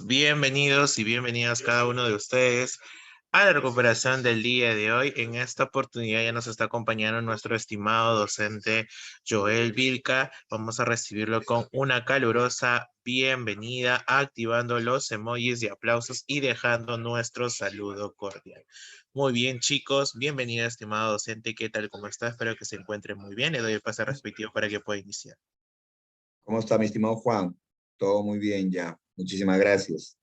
Bienvenidos y bienvenidas cada uno de ustedes a la recuperación del día de hoy. En esta oportunidad ya nos está acompañando nuestro estimado docente Joel Vilca. Vamos a recibirlo con una calurosa bienvenida, activando los emojis de aplausos y dejando nuestro saludo cordial. Muy bien, chicos, bienvenida, estimado docente. ¿Qué tal? ¿Cómo está? Espero que se encuentre muy bien. Le doy el pase respectivo para que pueda iniciar. ¿Cómo está, mi estimado Juan? Todo muy bien ya. Muchísimas gracias.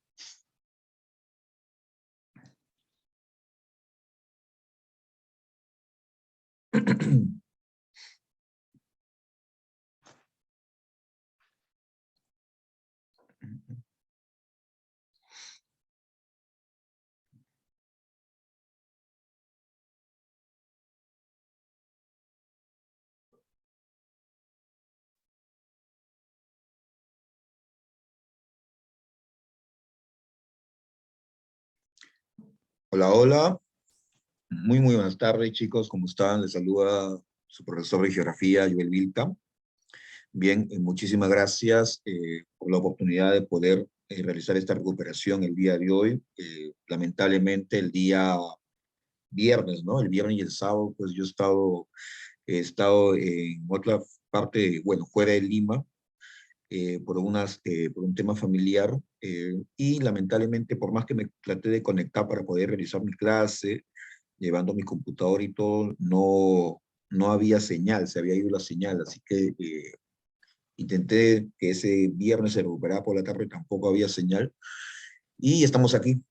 Hola, hola. Muy buenas tardes, chicos. ¿Cómo están? Les saluda su profesor de geografía, Joel Vilca. Bien, muchísimas gracias por la oportunidad de poder realizar esta recuperación el día de hoy. Lamentablemente, el día viernes, ¿no? El viernes y el sábado, pues yo he estado en otra parte, bueno, fuera de Lima, por un tema familiar, y lamentablemente por más que me traté de conectar para poder realizar mi clase, llevando mi computador y todo, no había señal, se había ido la señal, así que intenté que ese viernes se recuperara por la tarde, tampoco había señal, y estamos aquí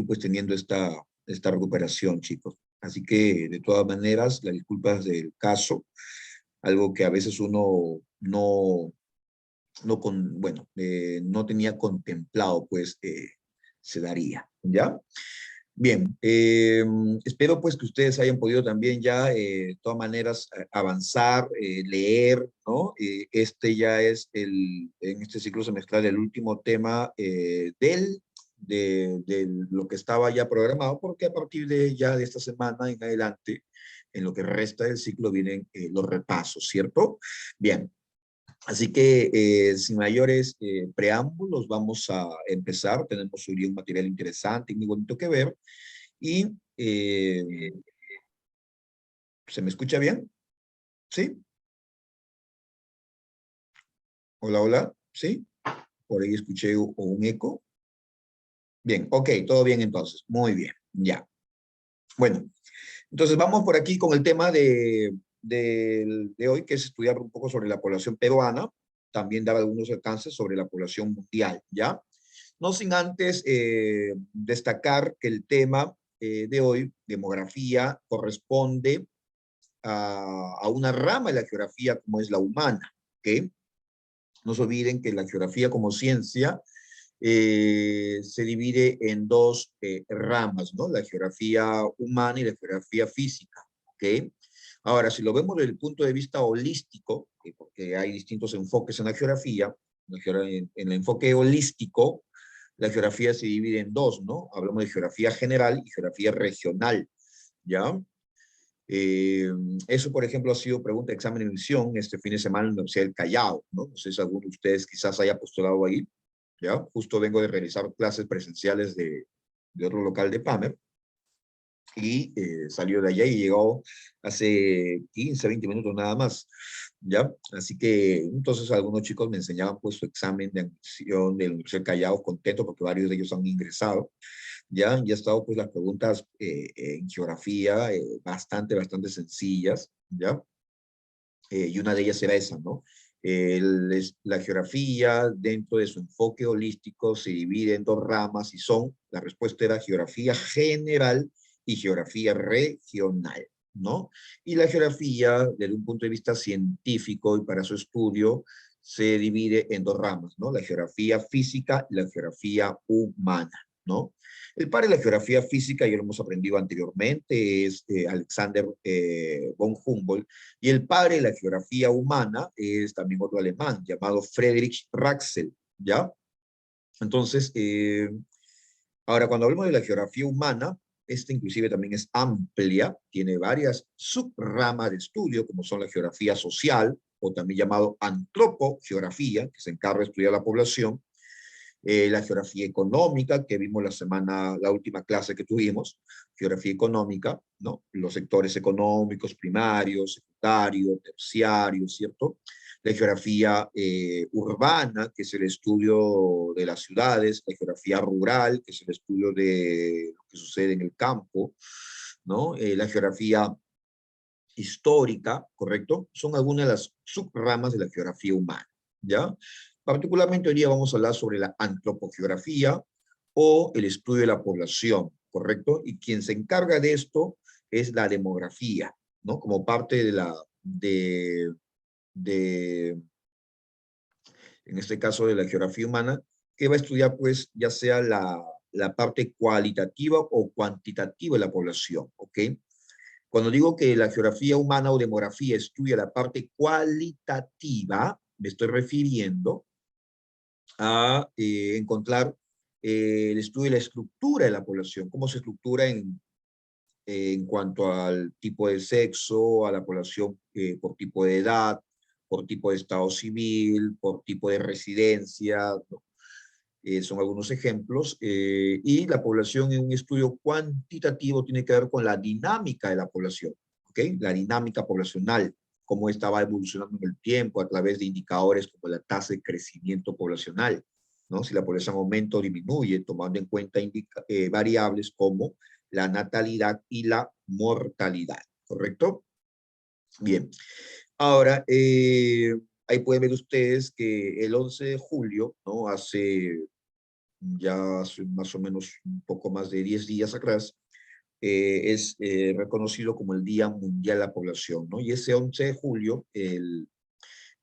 pues teniendo esta recuperación, chicos. Así que de todas maneras, las disculpas del caso, algo que a veces uno no tenía contemplado, pues se daría, ¿ya? Bien, espero pues que ustedes hayan podido también ya, de todas maneras, avanzar, leer, ¿no? Este ya es en este ciclo semestral el último tema de lo que estaba ya programado, porque a partir de ya de esta semana en adelante, en lo que resta del ciclo vienen los repasos, ¿cierto? Bien. Así que sin mayores preámbulos vamos a empezar. Tenemos hoy día un material interesante y muy bonito que ver. Y ¿se me escucha bien? ¿Sí? Hola, hola. ¿Sí? Por ahí escuché un eco. Bien, ok, todo bien entonces. Muy bien, ya. Bueno, entonces vamos por aquí con el tema de hoy, que es estudiar un poco sobre la población peruana, también dar algunos alcances sobre la población mundial, ¿ya? No sin antes destacar que el tema de hoy, demografía, corresponde a una rama de la geografía como es la humana, ¿ok? No se olviden que la geografía como ciencia se divide en dos ramas, ¿no? La geografía humana y la geografía física, ¿ok? Ahora, si lo vemos desde el punto de vista holístico, porque hay distintos enfoques en la geografía, en el enfoque holístico, la geografía se divide en dos, ¿no? Hablamos de geografía general y geografía regional, ¿ya? Eh, Eso, por ejemplo, ha sido pregunta de examen de emisión este fin de semana en la Universidad del Callao, ¿no? No sé si alguno de ustedes quizás haya postulado ahí, ¿ya? Justo vengo de realizar clases presenciales de otro local de PAMER y salió de allá y llegó hace 15, 20 minutos nada más, ¿ya? Así que entonces algunos chicos me enseñaban pues su examen de admisión de la Universidad del Callao, contento porque varios de ellos han ingresado. Ya han estado pues las preguntas en geografía bastante sencillas, ¿ya? Y una de ellas era esa, ¿no? La geografía dentro de su enfoque holístico se divide en dos ramas y son, la respuesta era geografía general y geografía regional, ¿no? Y la geografía, desde un punto de vista científico y para su estudio, se divide en dos ramas, ¿no? La geografía física y la geografía humana, ¿no? El padre de la geografía física, ya lo hemos aprendido anteriormente, es Alexander von Humboldt, y el padre de la geografía humana es también otro alemán, llamado Friedrich Ratzel, ¿ya? Entonces, ahora cuando hablamos de la geografía humana, esta inclusive también es amplia, tiene varias subramas de estudio, como son la geografía social, o también llamado antropogeografía, que se encarga de estudiar la población, La geografía económica, que vimos la última clase que tuvimos, geografía económica, ¿no? Los sectores económicos, primarios, secundarios, terciarios, ¿cierto? La geografía urbana, que es el estudio de las ciudades, la geografía rural, que es el estudio de lo que sucede en el campo, ¿no? La geografía histórica, ¿correcto? Son algunas de las subramas de la geografía humana, ¿ya? Particularmente hoy día vamos a hablar sobre la antropogeografía o el estudio de la población, ¿correcto? Y quien se encarga de esto es la demografía, ¿no? Como parte de en este caso de la geografía humana, que va a estudiar pues ya sea la parte cualitativa o cuantitativa de la población, ¿ok? Cuando digo que la geografía humana o demografía estudia la parte cualitativa, me estoy refiriendo a encontrar el estudio de la estructura de la población, cómo se estructura en cuanto al tipo de sexo, a la población por tipo de edad, por tipo de estado civil, por tipo de residencia, ¿no? Son algunos ejemplos. Y la población en un estudio cuantitativo tiene que ver con la dinámica de la población, ¿ok? La dinámica poblacional, cómo esta va evolucionando en el tiempo a través de indicadores como la tasa de crecimiento poblacional, ¿no? Si la población aumenta o disminuye, tomando en cuenta variables como la natalidad y la mortalidad, ¿correcto? Bien. Ahora, ahí pueden ver ustedes que el 11 de julio, ¿no? Hace más o menos un poco más de 10 días atrás, es reconocido como el Día Mundial de la Población, ¿no? Y ese 11 de julio,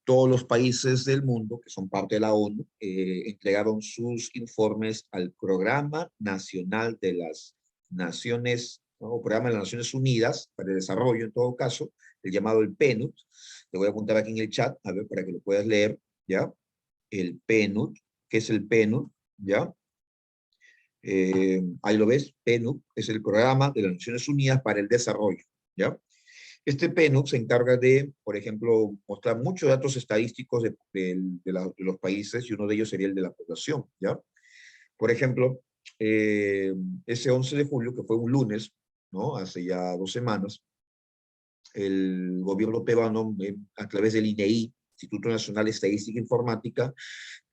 todos los países del mundo que son parte de la ONU entregaron sus informes al Programa Nacional de las Naciones, ¿no? O Programa de las Naciones Unidas para el Desarrollo, en todo caso, el llamado el PNUD. Te voy a apuntar aquí en el chat, a ver, para que lo puedas leer, ¿ya? El PNUD, ¿qué es el PNUD? ¿Ya? Ahí lo ves, PNUD es el Programa de las Naciones Unidas para el Desarrollo, ¿ya? Este PNUD se encarga de, por ejemplo, mostrar muchos datos estadísticos de los países y uno de ellos sería el de la población, ¿ya? Por ejemplo, ese 11 de julio, que fue un lunes, ¿no? Hace ya 2 semanas, el gobierno peruano, a través del INEI, Instituto Nacional de Estadística e Informática,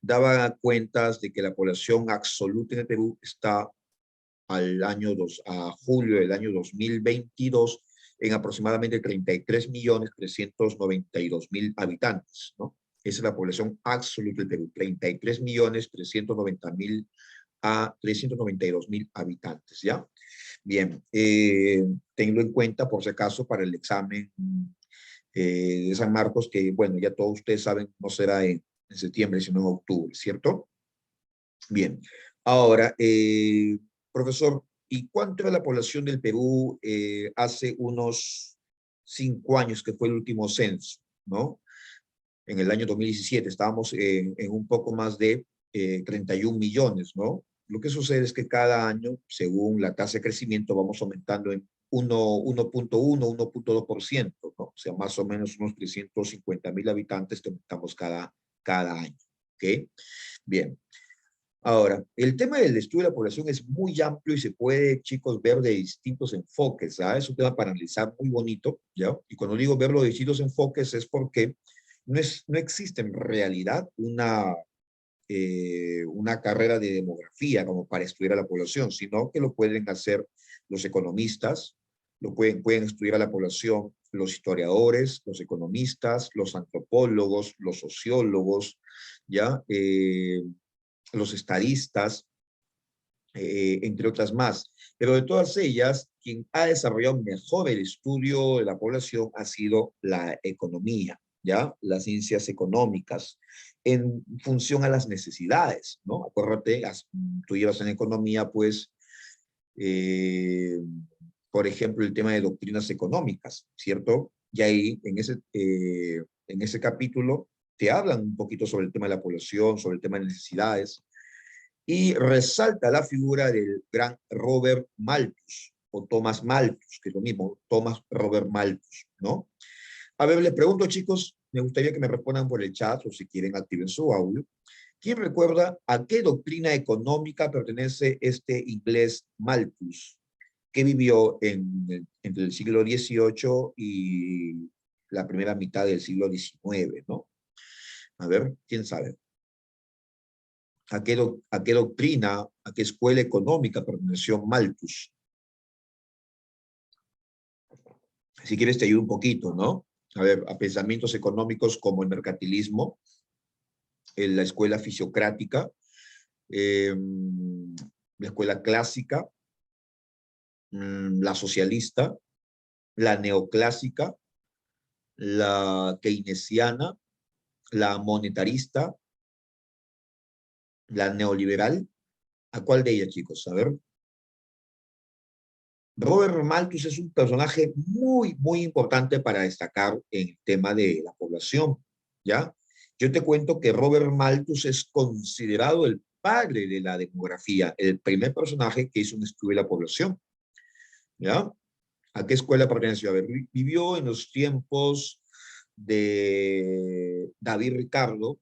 daba cuentas de que la población absoluta en el Perú está a julio del año 2022 en aproximadamente 33.392.000 habitantes, ¿no? Esa es la población absoluta del Perú, 33.392.000 habitantes, ¿ya? Bien, tenlo en cuenta por si acaso para el examen de San Marcos, que bueno, ya todos ustedes saben, no será en septiembre, sino en octubre, ¿cierto? Bien, ahora, profesor, ¿y cuánto era la población del Perú hace unos 5 años que fue el último censo, ¿no? En el año 2017 estábamos en un poco más de 31 millones, ¿no? Lo que sucede es que cada año, según la tasa de crecimiento, vamos aumentando en 1.2%, ¿no? O sea, más o menos unos 350.000 habitantes que aumentamos cada año, ¿ok? Bien. Ahora, el tema del estudio de la población es muy amplio y se puede, chicos, ver de distintos enfoques, ¿sabes? Es un tema para analizar muy bonito, ¿ya? Y cuando digo verlo de distintos enfoques es porque no existe en realidad una carrera de demografía como para estudiar a la población, sino que lo pueden hacer los economistas, pueden estudiar a la población los historiadores, los economistas, los antropólogos, los sociólogos, ¿ya? Los estadistas, entre otras más. Pero de todas ellas, quien ha desarrollado mejor el estudio de la población ha sido la economía, ¿ya? Las ciencias económicas, en función a las necesidades, ¿no? Acuérdate, tú llevas en economía, pues, eh, por ejemplo, el tema de doctrinas económicas, ¿cierto? Y ahí, en ese capítulo, te hablan un poquito sobre el tema de la población, sobre el tema de necesidades, y resalta la figura del gran Robert Malthus, o Thomas Malthus, que es lo mismo, Thomas Robert Malthus, ¿no? A ver, les pregunto, chicos, me gustaría que me respondan por el chat, o si quieren activen su audio. ¿Quién recuerda a qué doctrina económica pertenece este inglés Malthus, que vivió entre el siglo XVIII y la primera mitad del siglo XIX, ¿no? A ver, ¿quién sabe? ¿A qué doctrina, a qué escuela económica perteneció Malthus? Si quieres te ayudo un poquito, ¿no? A ver, a pensamientos económicos como el mercantilismo, la escuela fisiocrática, la escuela clásica, la socialista, la neoclásica, la keynesiana, la monetarista, la neoliberal. ¿A cuál de ellas, chicos? A ver. Robert Malthus es un personaje muy, muy importante para destacar en el tema de la población, ¿ya? Yo te cuento que Robert Malthus es considerado el padre de la demografía, el primer personaje que hizo un estudio de la población, ¿ya? ¿A qué escuela perteneció? A ver, vivió en los tiempos de David Ricardo,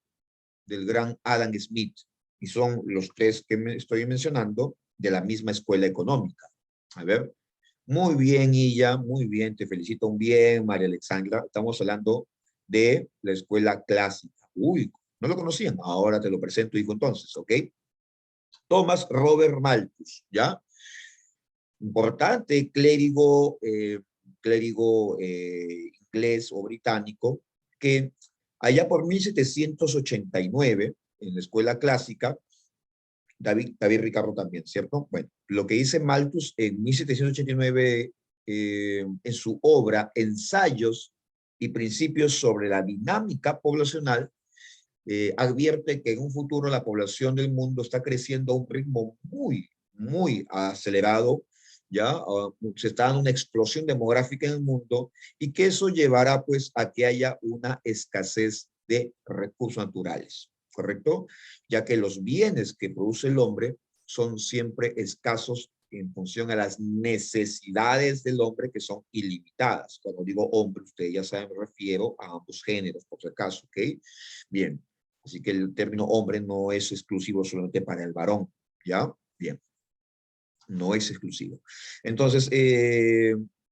del gran Adam Smith, y son los tres que me estoy mencionando de la misma escuela económica. A ver, muy bien, Illa, muy bien, te felicito bien, María Alexandra. Estamos hablando de la escuela clásica. Uy, no lo conocían, ahora te lo presento, hijo, entonces, ¿ok? Thomas Robert Malthus, ¿ya? Importante clérigo inglés o británico, que allá por 1789, en la escuela clásica, David Ricardo también, ¿cierto? Bueno, lo que dice Malthus en 1789 en su obra Ensayos y Principios sobre la Dinámica Poblacional, advierte que en un futuro la población del mundo está creciendo a un ritmo muy, muy acelerado, ¿ya? Se está dando una explosión demográfica en el mundo y que eso llevará pues a que haya una escasez de recursos naturales, ¿correcto? Ya que los bienes que produce el hombre son siempre escasos en función a las necesidades del hombre que son ilimitadas. Cuando digo hombre, ustedes ya saben, me refiero a ambos géneros, por si acaso, ¿ok? Bien, así que el término hombre no es exclusivo solamente para el varón, ¿ya? Bien, no es exclusivo. Entonces,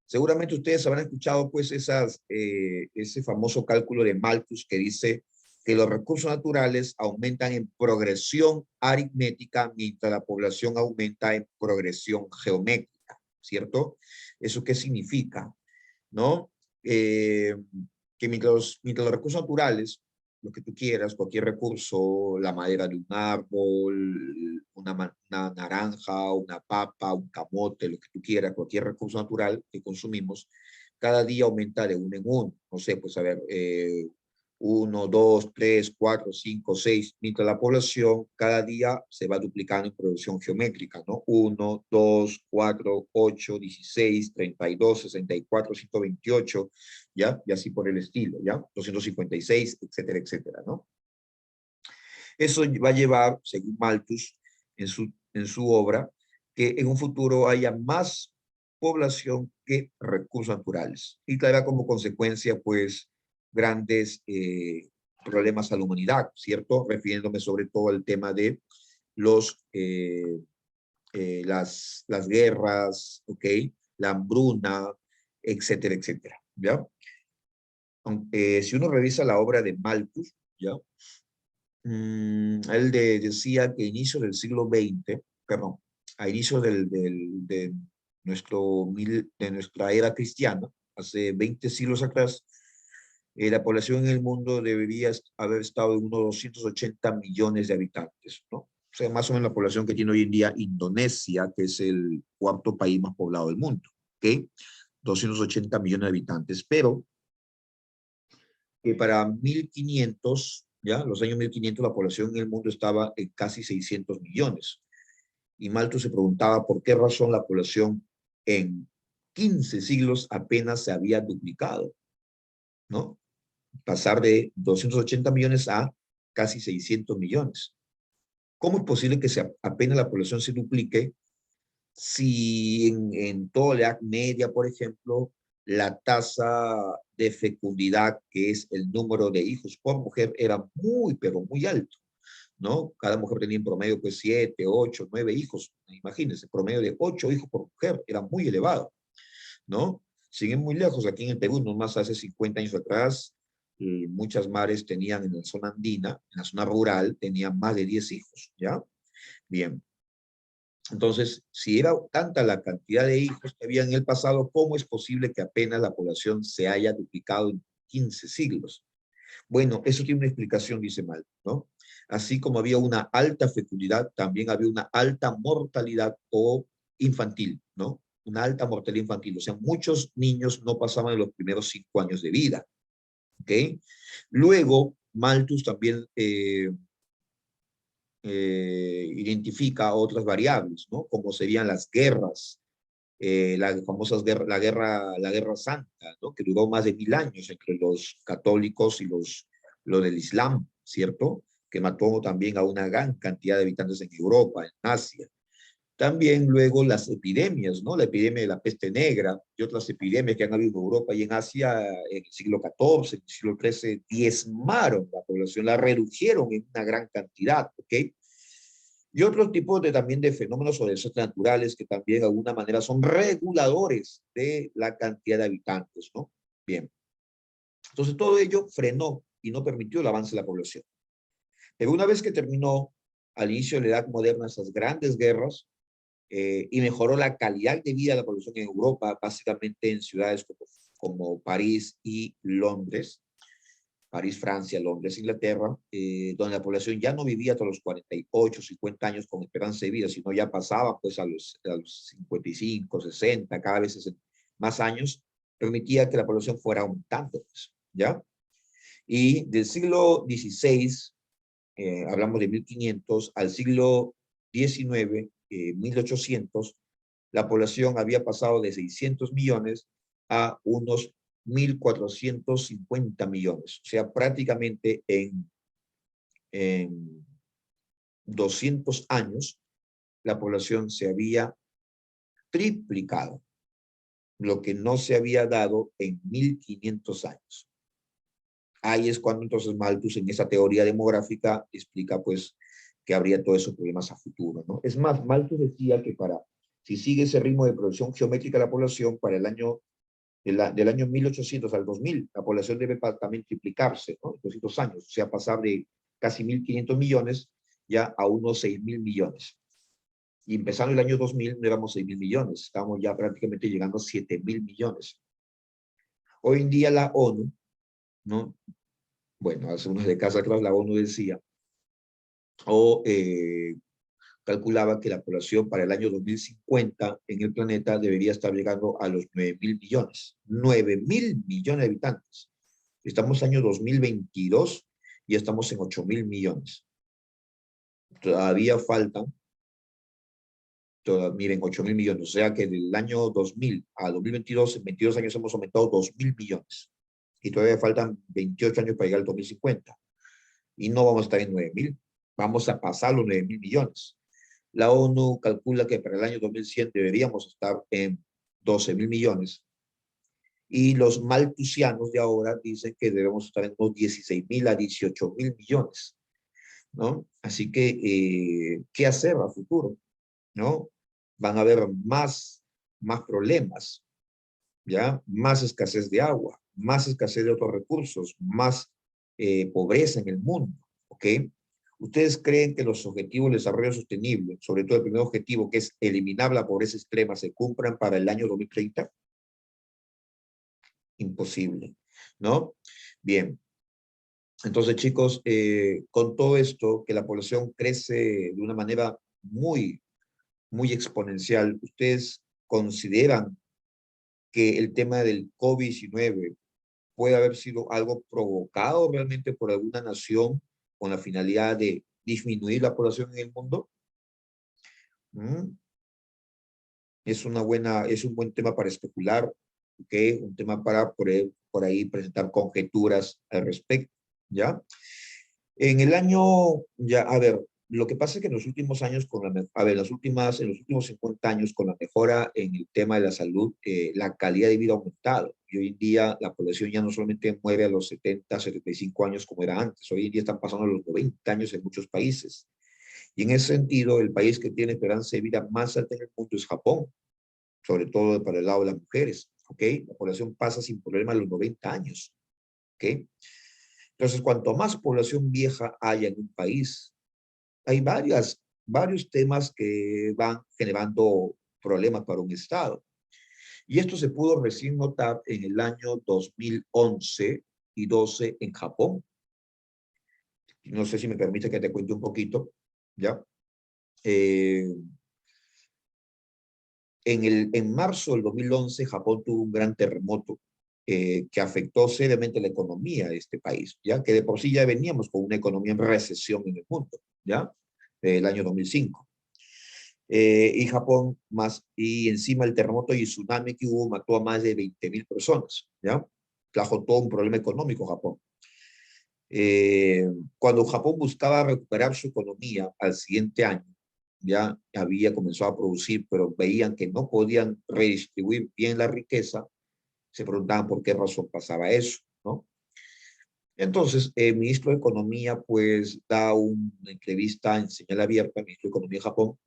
seguramente ustedes habrán escuchado pues ese famoso cálculo de Malthus que dice que los recursos naturales aumentan en progresión aritmética mientras la población aumenta en progresión geométrica, ¿cierto? ¿Eso qué significa? ¿No? Que mientras los recursos naturales, lo que tú quieras, cualquier recurso, la madera de un árbol, una naranja, una papa, un camote, lo que tú quieras, cualquier recurso natural que consumimos, cada día aumenta de uno en uno. No sé, pues a ver, 1, 2, 3, 4, 5, 6, mientras la población cada día se va duplicando en progresión geométrica, ¿no? 1, 2, 4, 8, 16, 32, 64, 128, ¿ya? Y así por el estilo, ¿ya? 256, etcétera, etcétera, ¿no? Eso va a llevar, según Malthus, en su obra, que en un futuro haya más población que recursos naturales. Y traerá como consecuencia, pues, grandes problemas a la humanidad, ¿cierto? Refiriéndome sobre todo al tema de las guerras, ¿ok? La hambruna, etcétera, etcétera, ¿ya? Si uno revisa la obra de Malthus, ¿ya? Él decía que a inicios del siglo XX, perdón, a inicios de nuestra era cristiana, hace 20 siglos atrás, la población en el mundo debería haber estado en unos 280 millones de habitantes, ¿no? O sea, más o menos la población que tiene hoy en día Indonesia, que es el cuarto país más poblado del mundo, ¿ok? 280 millones de habitantes, pero que para 1500, ¿ya? Los años 1500, la población en el mundo estaba en casi 600 millones. Y Malthus se preguntaba por qué razón la población en 15 siglos apenas se había duplicado, ¿no? Pasar de 280 millones a casi 600 millones. ¿Cómo es posible que apenas la población se duplique si en toda la Edad Media, por ejemplo, la tasa de fecundidad, que es el número de hijos por mujer, era muy, pero muy alto? ¿no? Cada mujer tenía en promedio, pues, 7, 8, 9 hijos. Imagínense, promedio de 8 hijos por mujer, era muy elevado, ¿no? Sin ir muy lejos, aquí en el Perú, nomás hace 50 años atrás, muchas madres tenían en la zona andina, en la zona rural, tenían más de 10 hijos, ¿ya? Bien. Entonces, si era tanta la cantidad de hijos que había en el pasado, ¿cómo es posible que apenas la población se haya duplicado en 15 siglos? Bueno, eso tiene una explicación, dice Mal, ¿no? Así como había una alta fecundidad, también había una alta mortalidad o infantil, ¿no? Una alta mortalidad infantil. O sea, muchos niños no pasaban los primeros 5 años de vida, ¿ok? Luego, Malthus también identifica otras variables, ¿no? Como serían las guerras, las famosas guerras, la guerra santa, ¿no? Que duró más de 1000 años entre los católicos y los del Islam, ¿cierto? Que mató también a una gran cantidad de habitantes en Europa, en Asia. También luego las epidemias, ¿no? La epidemia de la peste negra y otras epidemias que han habido en Europa y en Asia en el siglo XIV, en el siglo XIII, diezmaron la población, la redujeron en una gran cantidad, ¿ok? Y otros tipos también de fenómenos o desastres naturales que también de alguna manera son reguladores de la cantidad de habitantes, ¿no? Bien. Entonces todo ello frenó y no permitió el avance de la población. Pero una vez que terminó al inicio de la Edad Moderna esas grandes guerras y mejoró la calidad de vida de la población en Europa, básicamente en ciudades como París y Londres, París, Francia, Londres, Inglaterra, donde la población ya no vivía hasta los 48, 50 años con esperanza de vida, sino ya pasaba pues a los 55, 60, cada vez más años, permitía que la población fuera aumentando, pues, ¿ya? Y del siglo XVI, hablamos de 1500, al siglo XIX, 1800, la población había pasado de 600 millones a unos 1450 millones. O sea, prácticamente en 200 años, la población se había triplicado, lo que no se había dado en 1500 años. Ahí es cuando entonces Malthus en esa teoría demográfica explica pues que habría todos esos problemas a futuro, ¿no? Es más, Malthus decía que si sigue ese ritmo de producción geométrica de la población para el año del año 1800 al 2000, la población debe también triplicarse, ¿no? En 200 años, o sea, pasar de casi 1500 millones ya a unos 6000 millones. Y empezando el año 2000 no éramos 6000 millones, estamos ya prácticamente llegando a 7000 millones. Hoy en día la ONU, ¿no? Bueno, hace unas décadas atrás la ONU decía, o calculaba que la población para el año 2050 en el planeta debería estar llegando a los 9000 millones. 9000 millones de habitantes. Estamos en el año 2022 y estamos en 8000 millones. Todavía faltan, miren, 8000 millones. O sea que del año 2000 a 2022, en 22 años hemos aumentado 2000 millones. Y todavía faltan 28 años para llegar al 2050. Y no vamos a estar en 9000. Vamos a pasar los 9000 millones. La ONU calcula que para el año 2100 deberíamos estar en 12.000 millones. Y los malthusianos de ahora dicen que debemos estar en unos 16.000 a 18.000 millones, ¿no? Así que, ¿qué hacer a futuro? ¿No? Van a haber más problemas, ¿ya? Más escasez de agua, más escasez de otros recursos, más pobreza en el mundo, ¿ok? ¿Ustedes creen que los objetivos de desarrollo sostenible, sobre todo el primer objetivo, que es eliminar la pobreza extrema, se cumplan para el año 2030? Imposible, ¿no? Bien. Entonces, chicos, con todo esto, que la población crece de una manera muy exponencial, ¿ustedes consideran que el tema del COVID-19 puede haber sido algo provocado realmente por alguna nación con la finalidad de disminuir la población en el mundo? ¿Mm? Es un buen tema para especular, ¿ok? Un tema para por ahí presentar conjeturas al respecto, ¿ya? En el año, ya, a ver, lo que pasa es que en los últimos años, a ver, en los últimos 50 años, con la mejora en el tema de la salud, la calidad de vida ha aumentado. Y hoy en día la población ya no solamente muere a los 70, 75 años como era antes, hoy en día están pasando a los 90 años en muchos países. Y en ese sentido, el país que tiene esperanza de vida más alta en el mundo es Japón, sobre todo para el lado de las mujeres, ¿ok? La población pasa sin problema a los 90 años, ¿ok? Entonces, cuanto más población vieja haya en un país, hay varios temas que van generando problemas para un Estado. Y esto se pudo recién notar en el año 2011 y 12 en Japón. No sé si me permite que te cuente un poquito, ¿ya? Eh, en marzo del 2011, Japón tuvo un gran terremoto que afectó seriamente la economía de este país, ¿ya? Que de por sí ya veníamos con una economía en recesión en el mundo, ¿ya? El año 2005. Y Japón y encima el terremoto y tsunami que hubo mató a más de 20.000 personas, ¿ya? Trajo todo un problema económico Japón. Cuando Japón buscaba recuperar su economía al siguiente año, ya había comenzado a producir, pero veían que no podían redistribuir bien la riqueza, se preguntaban por qué razón pasaba eso, ¿no? Entonces, el ministro de Economía, pues, da una entrevista en señal abierta, el ministro de Economía de Japón,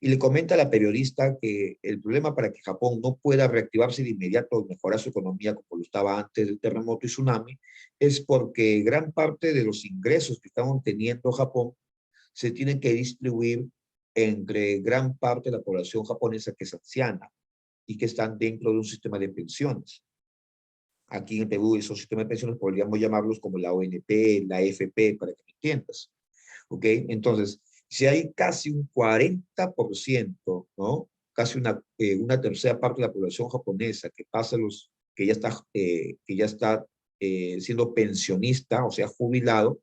y le comenta a la periodista que el problema para que Japón no pueda reactivarse de inmediato y mejorar su economía como lo estaba antes del terremoto y tsunami es porque gran parte de los ingresos que están obteniendo Japón se tienen que distribuir entre gran parte de la población japonesa que es anciana y que están dentro de un sistema de pensiones. Aquí en Perú esos sistemas de pensiones podríamos llamarlos como la ONP, la AFP, para que me entiendas. ¿Ok? Entonces, si hay casi un 40%, ¿no? Casi una tercera parte de la población japonesa que pasa que ya está siendo pensionista, o sea, jubilado,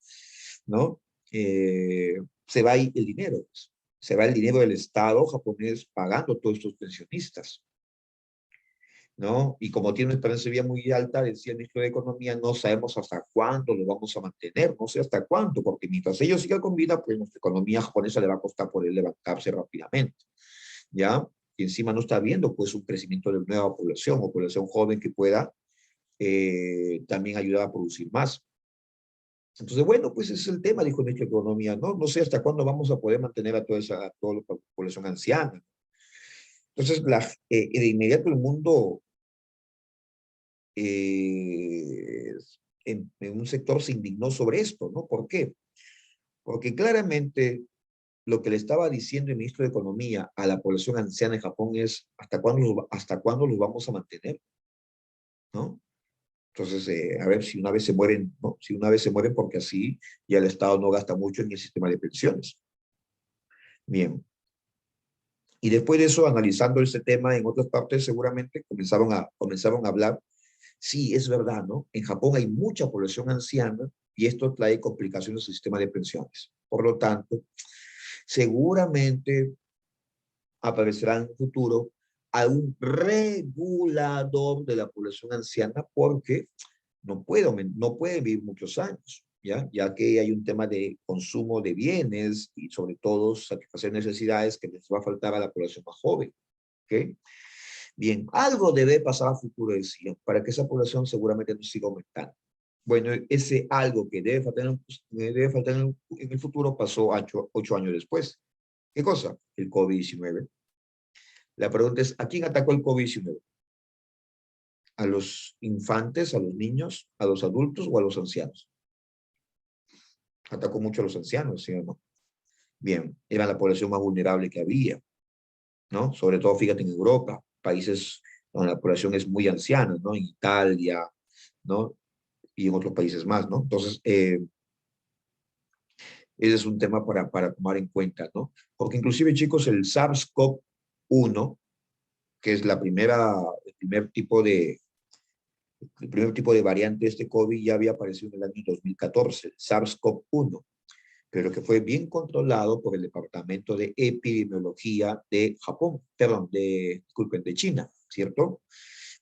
¿no? Se va ahí el dinero, pues. Se va el dinero del Estado japonés pagando a todos estos pensionistas, ¿no? Y como tiene una esperanza de vida muy alta, decía el ministro de Economía, no sabemos hasta cuándo lo vamos a mantener, no sé hasta cuándo, porque mientras ellos sigan con vida, pues nuestra economía japonesa le va a costar poder levantarse rápidamente, ¿ya? Y encima no está viendo, pues, un crecimiento de nueva población o población joven que pueda también ayudar a producir más. Entonces, bueno, pues ese es el tema, dijo el ministro de Economía, ¿no? No sé hasta cuándo vamos a poder mantener a toda la población anciana. Entonces, de inmediato el mundo eh, en un sector se indignó sobre esto, ¿no? ¿Por qué? Porque claramente lo que le estaba diciendo el ministro de Economía a la población anciana en Japón es hasta cuándo los vamos a mantener, ¿no? Entonces, a ver si una vez se mueren, ¿no? Si una vez se mueren porque así ya el Estado no gasta mucho en el sistema de pensiones. Bien. Y después de eso, analizando este tema en otras partes, seguramente comenzaron a hablar. Sí, es verdad, ¿no? En Japón hay mucha población anciana y esto trae complicaciones al sistema de pensiones. Por lo tanto, seguramente aparecerá en el futuro algún regulador de la población anciana porque no puede vivir muchos años, ya que hay un tema de consumo de bienes y sobre todo satisfacer necesidades que les va a faltar a la población más joven. ¿Ok? Bien, algo debe pasar a futuro, decía, para que esa población seguramente no siga aumentando. Bueno, ese algo que debe faltar en el futuro pasó 8 años después. ¿Qué cosa? El COVID-19. La pregunta es, ¿a quién atacó el COVID-19? ¿A los infantes, a los niños, a los adultos o a los ancianos? Atacó mucho a los ancianos, ¿sí o no? Bien, era la población más vulnerable que había, ¿no? Sobre todo, fíjate, en Europa, países donde la población es muy anciana, ¿no? En Italia, ¿no? Y en otros países más, ¿no? Entonces, ese es un tema para tomar en cuenta, ¿no? Porque inclusive, chicos, el SARS-CoV-1, que es el primer tipo de variante de este COVID ya había aparecido en el año 2014, el SARS-CoV-1, pero que fue bien controlado por el Departamento de Epidemiología de Japón, perdón, disculpen, de China, ¿cierto?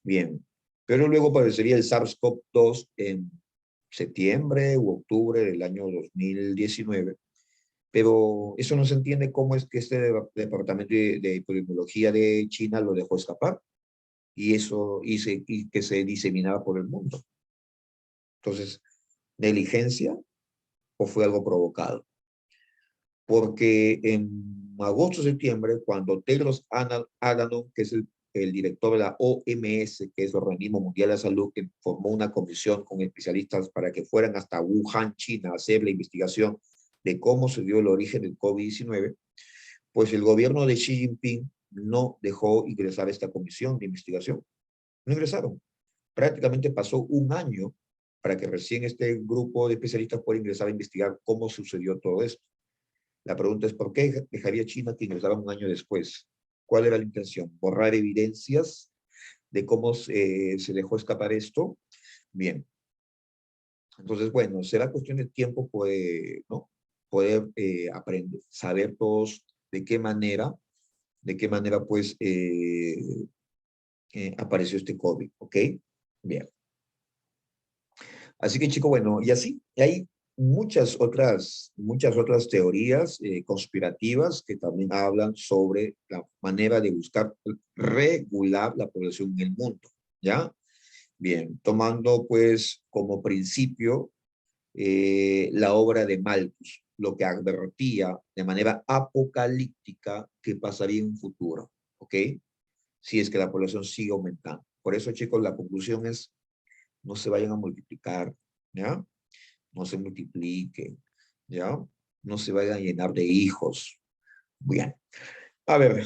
Bien, pero luego aparecería el SARS-CoV-2 en septiembre u octubre del año 2019 pero eso no se entiende cómo es que este departamento de epidemiología de China lo dejó escapar y que se diseminaba por el mundo. Entonces, ¿negligencia o fue algo provocado? Porque en agosto-septiembre, cuando Tedros Adhanom, que es el director de la OMS, que es el Organismo Mundial de la Salud, que formó una comisión con especialistas para que fueran hasta Wuhan, China, a hacer la investigación de cómo se dio el origen del COVID-19, pues el gobierno de Xi Jinping no dejó ingresar a esta comisión de investigación. No ingresaron. Prácticamente pasó un año para que recién este grupo de especialistas pueda ingresar a investigar cómo sucedió todo esto. La pregunta es, ¿por qué dejaría China que ingresara un año después? ¿Cuál era la intención? ¿Borrar evidencias de cómo se dejó escapar esto? Bien. Entonces, bueno, será cuestión de tiempo ¿no? Poder aprender, saber todos de qué manera pues apareció este COVID, ¿ok? Bien. Así que, chico, bueno, y así, hay muchas otras teorías conspirativas que también hablan sobre la manera de buscar regular la población en el mundo, ¿ya? Bien, tomando pues como principio la obra de Malthus, lo que advertía de manera apocalíptica que pasaría en un futuro, ¿ok? Si es que la población sigue aumentando. Por eso, chicos, la conclusión es, no se vayan a multiplicar, ¿ya? No se multipliquen, ¿ya? No se vayan a llenar de hijos. Bien. A ver,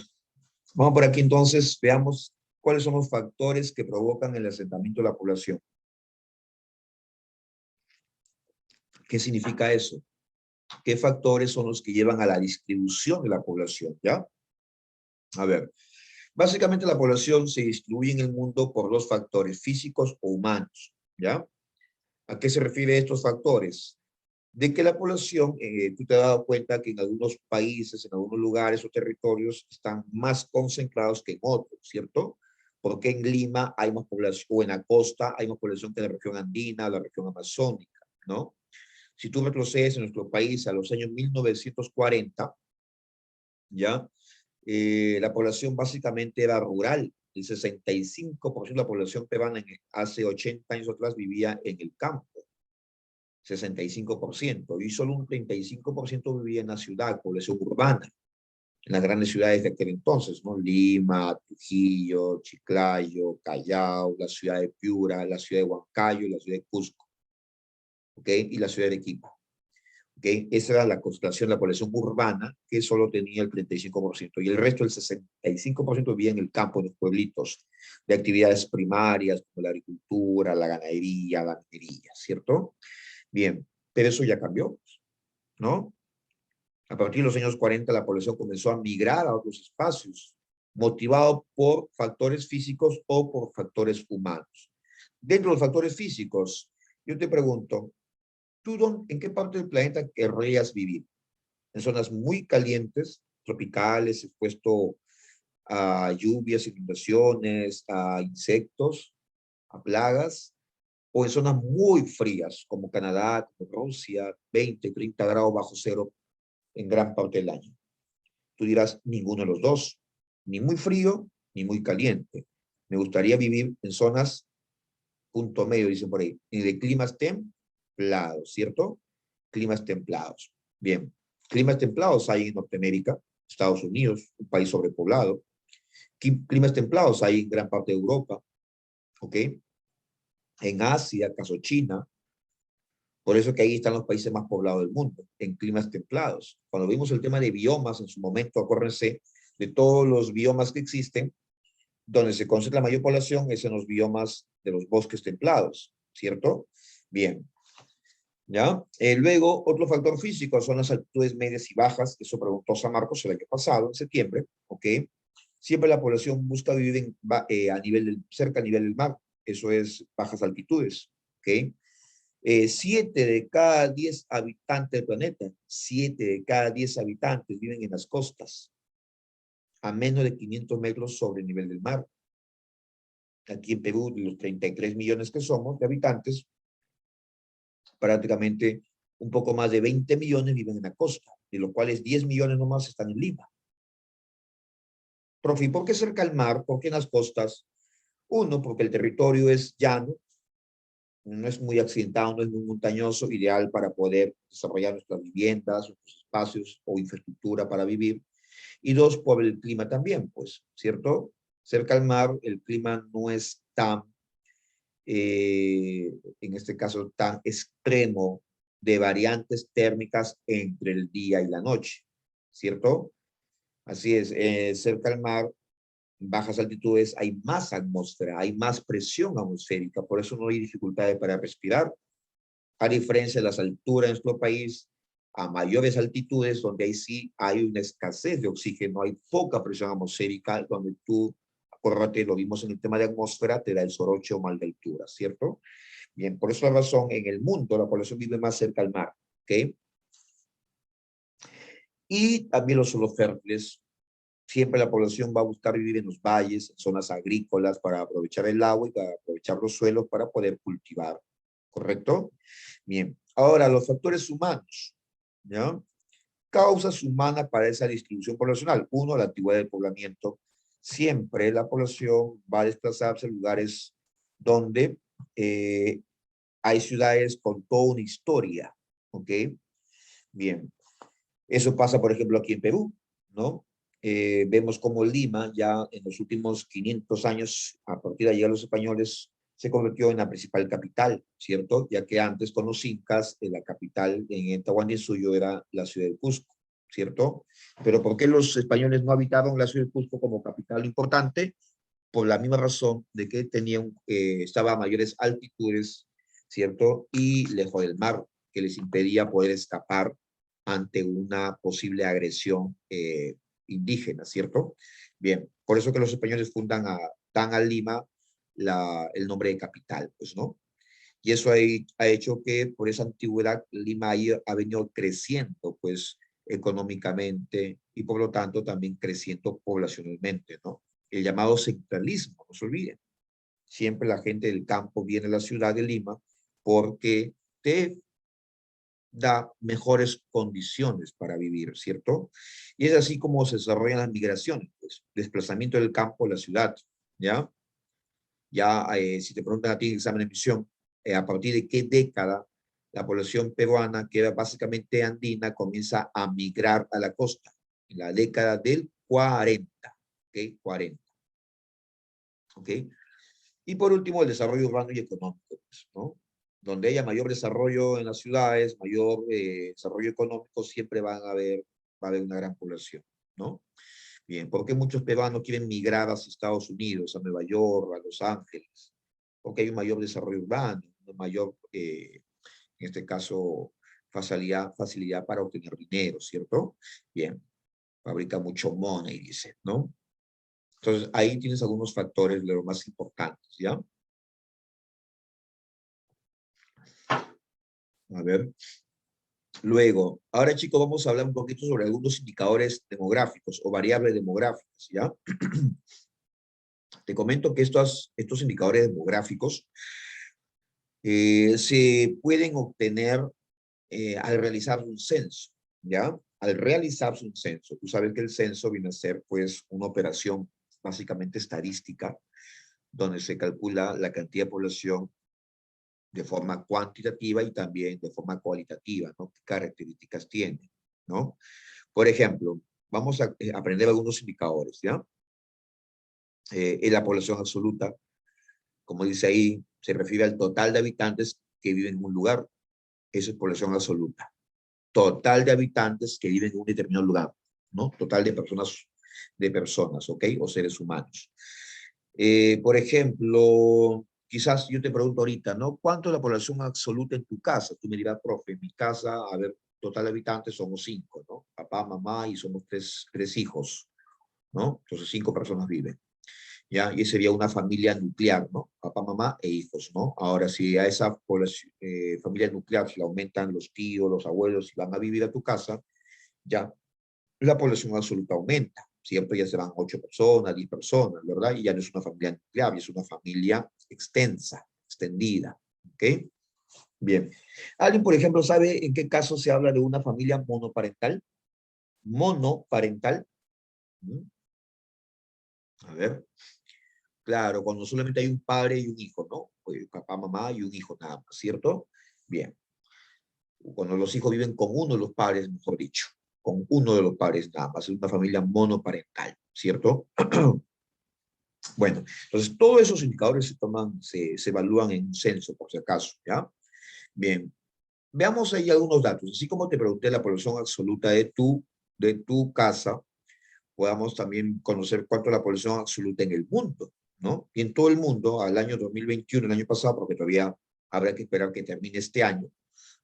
vamos por aquí entonces, veamos cuáles son los factores que provocan el asentamiento de la población. ¿Qué significa eso? ¿Qué factores son los que llevan a la distribución de la población, ya? A ver, básicamente la población se distribuye en el mundo por dos factores, físicos o humanos, ¿ya? ¿A qué se refiere estos factores? De que la población, tú te has dado cuenta que en algunos países, en algunos lugares o territorios están más concentrados que en otros, ¿cierto? Porque en Lima hay más población, o en la costa hay más población que en la región andina, la región amazónica, ¿no? Si tú retrocedes en nuestro país a los años 1940, ¿ya? La población básicamente era rural. El 65% de la población peruana hace 80 años atrás vivía en el campo. 65%, y solo un 35% vivía en la ciudad, población urbana, en las grandes ciudades de aquel entonces, ¿no? Lima, Trujillo, Chiclayo, Callao, la ciudad de Piura, la ciudad de Huancayo, la ciudad de Cusco, ¿ok? Y la ciudad de Arequipa, ¿ok? Esa era la concentración de la población urbana, que solo tenía el 35%, y el resto, el 65%, vivía en el campo, en los pueblitos, de actividades primarias, como la agricultura, la ganadería, la minería, ¿cierto? Bien, pero eso ya cambió, ¿no? A partir de los años 40 la población comenzó a migrar a otros espacios, motivado por factores físicos o por factores humanos. Dentro de los factores físicos, yo te pregunto, ¿tú en qué parte del planeta querrías vivir? ¿En zonas muy calientes, tropicales, expuesto a lluvias, inundaciones, a insectos, a plagas? ¿O en zonas muy frías, como Canadá, como Rusia, 20, 30 grados bajo cero en gran parte del año? Tú dirás, ninguno de los dos, ni muy frío, ni muy caliente. Me gustaría vivir en zonas punto medio, dicen por ahí, y de climas templados, ¿cierto? Climas templados. Bien, climas templados hay en Norteamérica, Estados Unidos, un país sobrepoblado. Climas templados hay en gran parte de Europa, ¿ok? En Asia, caso China. Por eso que ahí están los países más poblados del mundo, en climas templados. Cuando vimos el tema de biomas en su momento, acuérdense de todos los biomas que existen, donde se concentra la mayor población es en los biomas de los bosques templados, ¿cierto? Bien, ¿ya? Luego, otro factor físico son las altitudes medias y bajas, eso preguntó San Marcos el año pasado, en septiembre, ¿ok? Siempre la población busca vivir cerca a nivel del mar, eso es bajas altitudes, ¿ok? 7 de cada 10 habitantes del planeta, 7 de cada 10 habitantes viven en las costas, a menos de 500 metros sobre el nivel del mar. Aquí en Perú, de los 33 millones que somos de habitantes, prácticamente un poco más de 20 millones viven en la costa, de los cuales 10 millones nomás están en Lima. Profe, ¿por qué cerca al mar? ¿Por qué en las costas? Uno, porque el territorio es llano, no es muy accidentado, no es muy montañoso, ideal para poder desarrollar nuestras viviendas, nuestros espacios o infraestructura para vivir. Y dos, por el clima también, pues, ¿cierto? Cerca al mar, el clima no es tan, en este caso, tan extremo de variantes térmicas entre el día y la noche, ¿cierto? Así es, cerca al mar, en bajas altitudes, hay más atmósfera, hay más presión atmosférica, por eso no hay dificultades para respirar. A diferencia de las alturas en nuestro país, a mayores altitudes, donde ahí sí hay una escasez de oxígeno, hay poca presión atmosférica, donde tú, acuérdate, lo vimos en el tema de atmósfera, te da el soroche o mal de altura, ¿cierto? Bien, por esa razón, en el mundo, la población vive más cerca al mar, ¿ok? Y también los suelos fértiles. Siempre la población va a buscar vivir en los valles, en zonas agrícolas, para aprovechar el agua y para aprovechar los suelos para poder cultivar, ¿correcto? Bien, ahora los factores humanos, ¿ya? Causas humanas para esa distribución poblacional. Uno, la antigüedad del poblamiento. Siempre la población va a desplazarse a lugares donde hay ciudades con toda una historia, ¿ok? Bien, eso pasa, por ejemplo, aquí en Perú, ¿no? Vemos como Lima, ya en los últimos 500 años, a partir de llegar los españoles, se convirtió en la principal capital, ¿cierto? Ya que antes con los incas, la capital en Tahuantinsuyo era la ciudad de Cusco, ¿cierto? Pero ¿por qué los españoles no habitaron la ciudad de Cusco como capital importante? Por la misma razón de que tenían, estaba a mayores altitudes, ¿cierto? Y lejos del mar, que les impedía poder escapar ante una posible agresión indígena, ¿cierto? Bien, por eso que los españoles dan a Lima el nombre de capital, pues, ¿no? Y eso ha hecho que por esa antigüedad Lima ha venido creciendo, pues, económicamente y por lo tanto también creciendo poblacionalmente, ¿no? El llamado centralismo, no se olviden. Siempre la gente del campo viene a la ciudad de Lima porque te da mejores condiciones para vivir, ¿cierto? Y es así como se desarrollan las migraciones, pues, desplazamiento del campo a la ciudad, ¿ya? Ya, si te preguntan a ti en examen de admisión, a partir de qué década la población peruana, que era básicamente andina, comienza a migrar a la costa, en la década del 40, ¿ok? 40, ¿ok? Y por último, el desarrollo urbano y económico, pues, ¿no? Donde haya mayor desarrollo en las ciudades, mayor desarrollo económico, siempre va a haber una gran población, ¿no? Bien, ¿por qué muchos peruanos quieren migrar hacia Estados Unidos, a Nueva York, a Los Ángeles? Porque hay un mayor desarrollo urbano, una mayor, en este caso, facilidad para obtener dinero, ¿cierto? Bien, fabrica mucho money, dice, ¿no? Entonces, ahí tienes algunos factores de los más importantes, ¿ya? A ver. Luego, ahora chicos, vamos a hablar un poquito sobre algunos indicadores demográficos o variables demográficas, ¿ya? Te comento que estos indicadores demográficos se pueden obtener al realizar un censo, ¿ya? Al realizarse un censo, tú sabes que el censo viene a ser, pues, una operación básicamente estadística, donde se calcula la cantidad de población de forma cuantitativa y también de forma cualitativa, ¿no? ¿Qué características tiene, ¿no? Por ejemplo, vamos a aprender algunos indicadores, ¿ya? En la población absoluta, como dice ahí, se refiere al total de habitantes que viven en un lugar. Eso es población absoluta. Total de habitantes que viven en un determinado lugar, ¿no? Total de personas, ¿ok? O seres humanos. Por ejemplo, quizás yo te pregunto ahorita, ¿no? ¿Cuánto es la población absoluta en tu casa? Tú me dirás, profe, en mi casa, a ver, total de habitantes somos 5, ¿no? Papá, mamá y somos tres hijos, ¿no? Entonces 5 personas viven. ¿Ya? Y sería una familia nuclear, ¿no? Papá, mamá e hijos, ¿no? Ahora, si a esa población, familia nuclear se le aumentan los tíos, los abuelos y van a vivir a tu casa, ya la población absoluta aumenta, ¿cierto? Ya se van 8 personas, 10 personas, ¿verdad? Y ya no es una familia nuclear, es una familia extensa, extendida, ¿ok? Bien. ¿Alguien, por ejemplo, sabe en qué caso se habla de una familia monoparental? Monoparental. ¿Mm? A ver. Claro, cuando solamente hay un padre y un hijo, ¿no? Pues papá, mamá y un hijo nada más, ¿cierto? Bien. Cuando los hijos viven con uno de los padres, mejor dicho, con uno de los padres nada más, es una familia monoparental, ¿cierto? Bueno, entonces todos esos indicadores se toman, se evalúan en un censo, por si acaso, ¿ya? Bien, veamos ahí algunos datos. Así como te pregunté la población absoluta de tu casa, podamos también conocer cuánto es la población absoluta en el mundo, ¿no? Y en todo el mundo, al año 2021, el año pasado, porque todavía habrá que esperar que termine este año,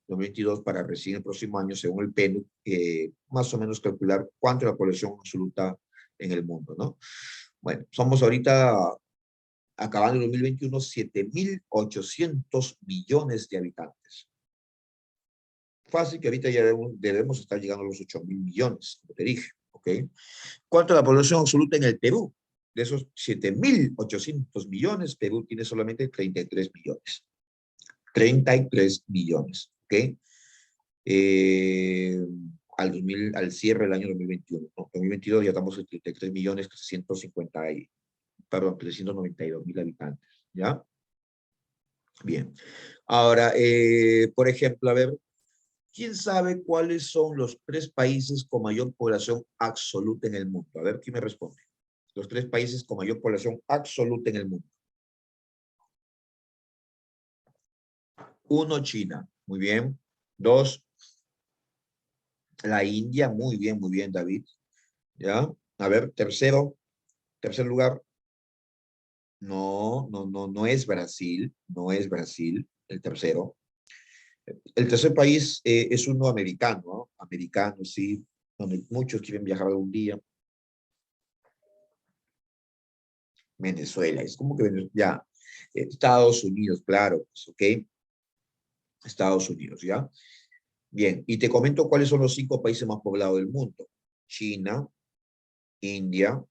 2022, para recién el próximo año, según el PNUD, más o menos calcular cuánto es la población absoluta en el mundo, ¿no? Bueno, somos ahorita, acabando el 2021, 7.800 millones de habitantes. Fácil que ahorita ya debemos estar llegando a los 8.000 millones, como te dije, ¿ok? ¿Cuánto es la población absoluta en el Perú? De esos 7.800 millones, Perú tiene solamente 33 millones. 33 millones, ¿ok? Eh, al cierre del año 2021, ¿no? 2022 ya estamos en 33 millones 350 perdón, 392.000 habitantes, ¿ya? Bien. Ahora, por ejemplo, a ver, ¿quién sabe cuáles son los 3 países con mayor población absoluta en el mundo? A ver, ¿quién me responde? Los 3 países con mayor población absoluta en el mundo. 1, China. Muy bien. 2, la India. Muy bien, David. ¿Ya? A ver, tercer lugar. No es Brasil. No es Brasil, el tercero. El tercer país es uno americano, ¿no? Americano, sí, donde muchos quieren viajar algún día. Venezuela, es como que ya. Estados Unidos, claro, pues, ok. Estados Unidos, ¿ya? Bien, y te comento cuáles son los 5 países más poblados del mundo. China, India,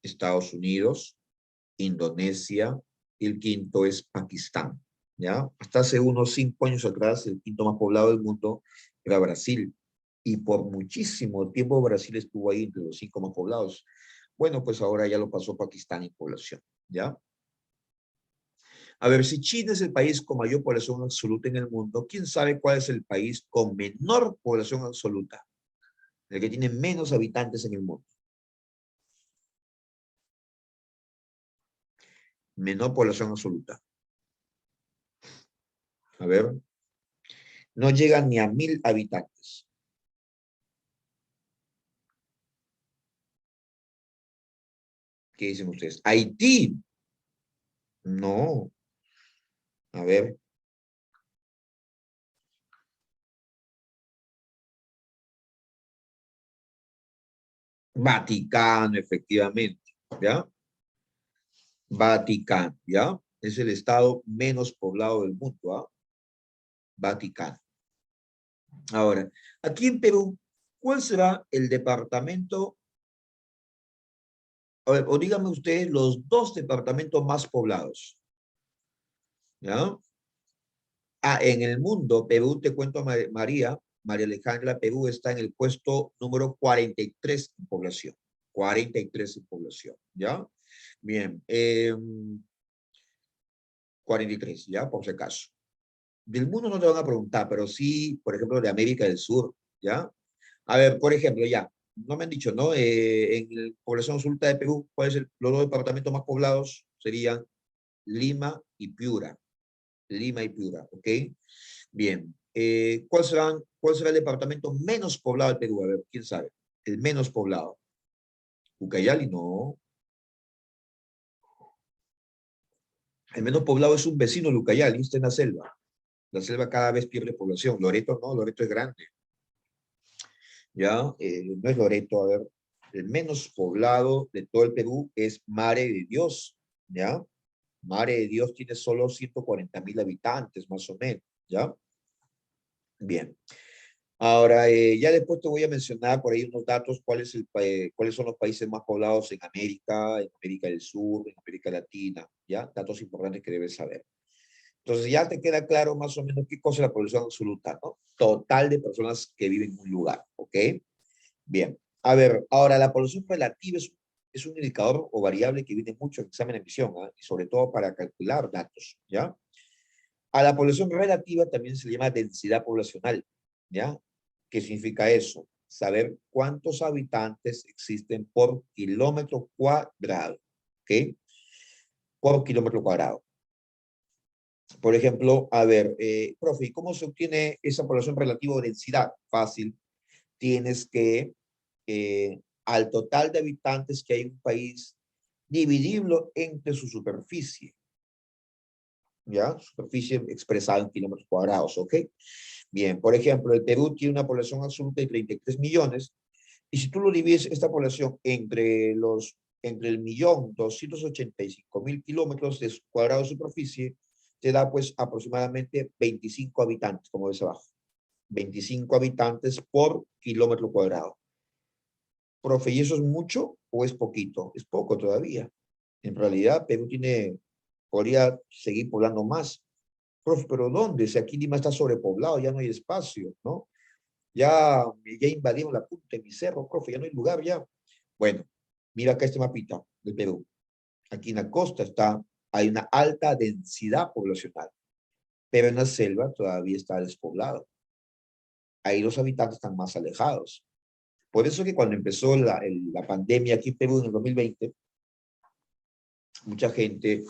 Estados Unidos, Indonesia, y el quinto es Pakistán, ¿ya? Hasta hace unos 5 años atrás, el quinto más poblado del mundo era Brasil, y por muchísimo tiempo Brasil estuvo ahí entre los 5 más poblados. Bueno, pues ahora ya lo pasó Pakistán en población, ¿ya? A ver, si China es el país con mayor población absoluta en el mundo, ¿quién sabe cuál es el país con menor población absoluta? El que tiene menos habitantes en el mundo. Menor población absoluta. A ver, no llegan ni a 1.000 habitantes. ¿Qué dicen ustedes? Haití. No. A ver. Vaticano, efectivamente. ¿Ya? Vaticano, ¿ya? Es el estado menos poblado del mundo, ¿ah? Vaticano. Ahora, aquí en Perú, ¿cuál será el departamento, o díganme ustedes, los 2 departamentos más poblados? ¿Ya? Ah, en el mundo, Perú, te cuento, María Alejandra, Perú está en el puesto número 43 en población. 43 en población, ¿ya? Bien, 43, ¿ya? Por si acaso. Del mundo no te van a preguntar, pero sí, por ejemplo, de América del Sur, ¿ya? A ver, por ejemplo, ya, no me han dicho, ¿no? En la población absoluta de Perú, ¿cuáles son los 2 departamentos más poblados? Serían Lima y Piura. Lima y Piura, ¿ok? Bien. ¿Cuál será el departamento menos poblado del Perú? A ver, ¿quién sabe? El menos poblado. Ucayali, no. El menos poblado es un vecino de Ucayali, está en la selva. La selva cada vez pierde población. Loreto no, Loreto es grande. ¿Ya? No es Loreto, a ver. El menos poblado de todo el Perú es Mare de Dios, ¿ya? Mare de Dios tiene solo 140.000 habitantes, más o menos, ¿ya? Bien. Ahora, ya después te voy a mencionar por ahí unos datos, cuáles son los países más poblados en América del Sur, en América Latina, ¿ya? Datos importantes que debes saber. Entonces ya te queda claro más o menos qué cosa es la población absoluta, ¿no? Total de personas que viven en un lugar, ¿ok? Bien. A ver, ahora la población relativa es un indicador o variable que viene mucho en examen de admisión, ¿ah? Y sobre todo para calcular datos, ¿ya? A la población relativa también se le llama densidad poblacional, ¿ya? ¿Qué significa eso? Saber cuántos habitantes existen por kilómetro cuadrado, ¿ok? Por kilómetro cuadrado. Por ejemplo, a ver, profe, ¿y cómo se obtiene esa población relativa o densidad? Fácil. Tienes que, al total de habitantes que hay en un país, dividirlo entre su superficie, ¿ya? Superficie expresada en kilómetros cuadrados, ¿ok? Bien, por ejemplo, el Perú tiene una población absoluta de 33 millones, y si tú lo divides esta población entre el 1.285.000 kilómetros de cuadrado de superficie, te da pues aproximadamente 25 habitantes, como ves abajo. 25 habitantes por kilómetro cuadrado. Profe, ¿y eso es mucho o es poquito? Es poco todavía. En realidad, Perú podría seguir poblando más. Profe, ¿pero dónde? Si aquí Lima está sobrepoblado, ya no hay espacio, ¿no? Ya invadieron la punta de mi cerro, profe, ya no hay lugar ya. Bueno, mira acá este mapita del Perú. Aquí en la costa hay una alta densidad poblacional, pero en la selva todavía está despoblado. Ahí los habitantes están más alejados. Por eso que cuando empezó la pandemia aquí en Perú en el 2020, mucha gente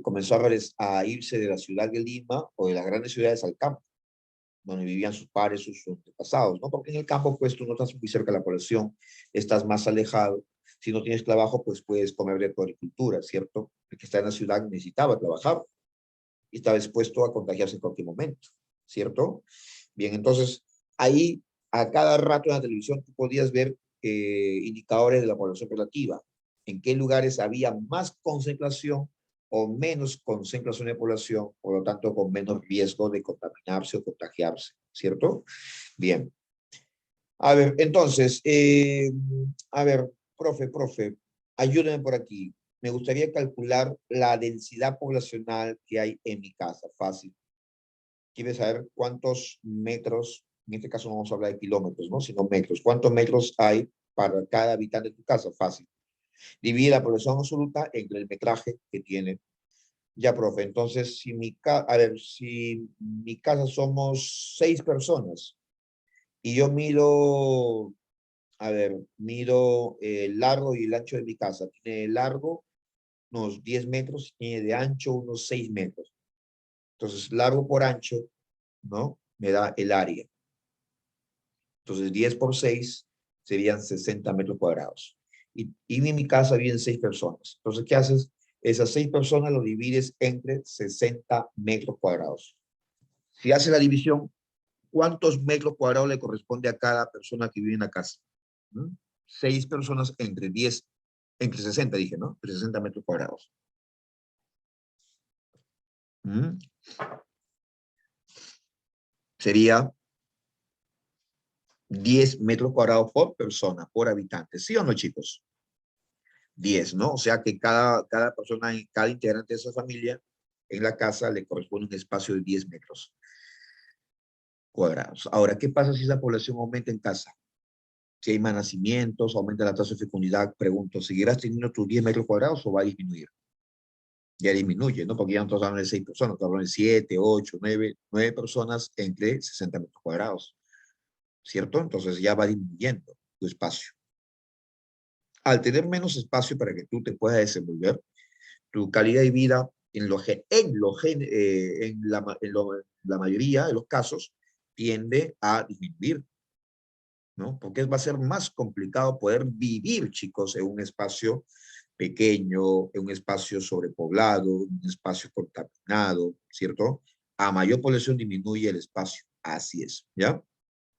comenzó a irse de la ciudad de Lima o de las grandes ciudades al campo, donde vivían sus padres, sus antepasados, ¿no? Porque en el campo, pues, tú no estás muy cerca de la población, estás más alejado. Si no tienes trabajo, pues puedes comer de tu agricultura, ¿cierto? El que está en la ciudad necesitaba trabajar y estaba expuesto a contagiarse en cualquier momento, ¿cierto? Bien, entonces, ahí a cada rato en la televisión tú podías ver indicadores de la población relativa, en qué lugares había más concentración o menos concentración de población, por lo tanto con menos riesgo de contaminarse o contagiarse, ¿cierto? Bien. A ver, entonces, a ver, profe, ayúdame por aquí. Me gustaría calcular la densidad poblacional que hay en mi casa, fácil. Quieres saber cuántos metros, en este caso no vamos a hablar de kilómetros, ¿no? Sino metros. ¿Cuántos metros hay para cada habitante de tu casa? Fácil. Divide la población absoluta entre el metraje que tiene. Ya, profe, entonces, si mi casa somos 6 personas y yo mido el largo y el ancho de mi casa. Tiene de largo unos 10 metros, tiene de ancho unos 6 metros. Entonces, largo por ancho, ¿no? Me da el área. Entonces, 10 por 6 serían 60 metros cuadrados. Y en mi casa viven 6 personas. Entonces, ¿qué haces? Esas 6 personas lo divides entre 60 metros cuadrados. Si haces la división, ¿cuántos metros cuadrados le corresponde a cada persona que vive en la casa? ¿Mm? 6 personas entre 60 dije, ¿no? Entre 60 metros cuadrados. ¿Mm? Sería 10 metros cuadrados por persona, por habitante. ¿Sí o no, chicos? 10, ¿no? O sea que cada persona, cada integrante de esa familia en la casa le corresponde un espacio de 10 metros cuadrados. Ahora, ¿qué pasa si esa población aumenta en casa? Si hay más nacimientos, aumenta la tasa de fecundidad, pregunto, ¿seguirás teniendo tus 10 metros cuadrados o va a disminuir? Ya disminuye, ¿no? Porque ya no estamos hablando de 6 personas, estamos hablando de 7, 8, 9 personas entre 60 metros cuadrados, ¿cierto? Entonces ya va disminuyendo tu espacio. Al tener menos espacio para que tú te puedas desenvolver, tu calidad de vida en la mayoría de los casos tiende a disminuir, ¿no? Porque va a ser más complicado poder vivir, chicos, en un espacio pequeño, en un espacio sobrepoblado, en un espacio contaminado, ¿cierto? A mayor población disminuye el espacio, así es, ¿ya?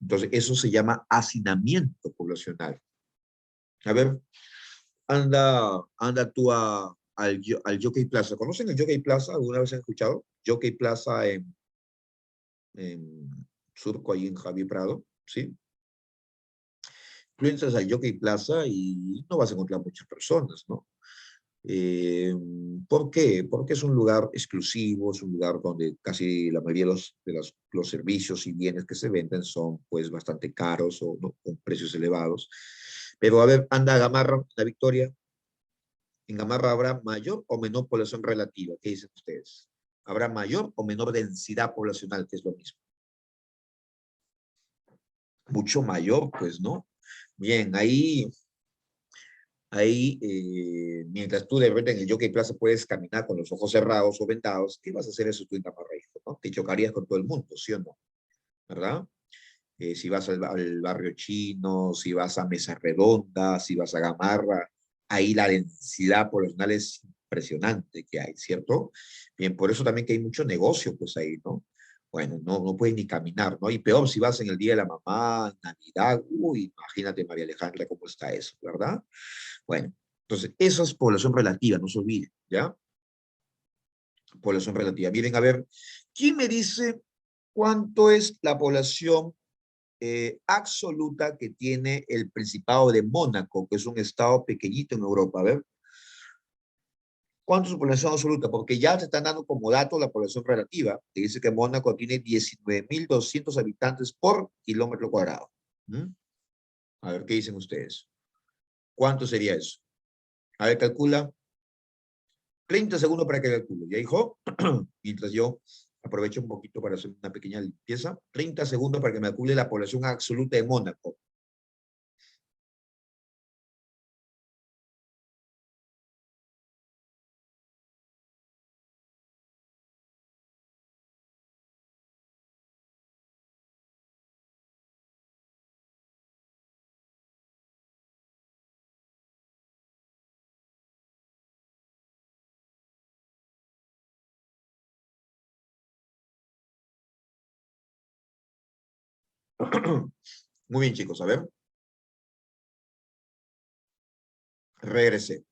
Entonces, eso se llama hacinamiento poblacional. A ver, anda tú al Jockey Plaza. ¿Conocen el Jockey Plaza? ¿Alguna vez han escuchado? Jockey Plaza en Surco, ahí en Javier Prado, ¿sí? Tú entras al Jockey Plaza y no vas a encontrar muchas personas, ¿no? Eh, ¿Por qué? Porque es un lugar exclusivo, es un lugar donde casi la mayoría de los servicios y bienes que se venden son pues bastante caros o ¿no? con precios elevados. Pero a ver, anda a Gamarra, la Victoria. ¿En Gamarra habrá mayor o menor población relativa? ¿Qué dicen ustedes? ¿Habrá mayor o menor densidad poblacional, que es lo mismo? Mucho mayor, pues, ¿no? Bien, mientras tú de repente en el Jockey Plaza puedes caminar con los ojos cerrados o vendados, ¿qué vas a hacer eso tú en Gamarra, hijo, no? Te chocarías con todo el mundo, ¿sí o no? ¿Verdad? Si vas al barrio chino, si vas a Mesa Redonda, si vas a Gamarra, ahí la densidad poblacional es impresionante que hay, ¿cierto? Bien, por eso también que hay mucho negocio, pues ahí, ¿no? Bueno, no puedes ni caminar, ¿no? Y peor si vas en el Día de la Mamá, en Navidad, uy, imagínate, María Alejandra, cómo está eso, ¿verdad? Bueno, entonces, eso es población relativa, no se olviden, ¿ya? Población relativa. Miren, a ver, ¿quién me dice cuánto es la población absoluta que tiene el Principado de Mónaco, que es un estado pequeñito en Europa? A ver, ¿cuánto es su población absoluta? Porque ya te están dando como dato la población relativa, que dice que Mónaco tiene 19.200 habitantes por kilómetro cuadrado. ¿Mm? A ver, ¿qué dicen ustedes? ¿Cuánto sería eso? A ver, calcula. 30 segundos para que calcule. ¿Ya, hijo? Mientras yo aprovecho un poquito para hacer una pequeña limpieza. 30 segundos para que me calcule la población absoluta de Mónaco. Muy bien, chicos. A ver, regresé.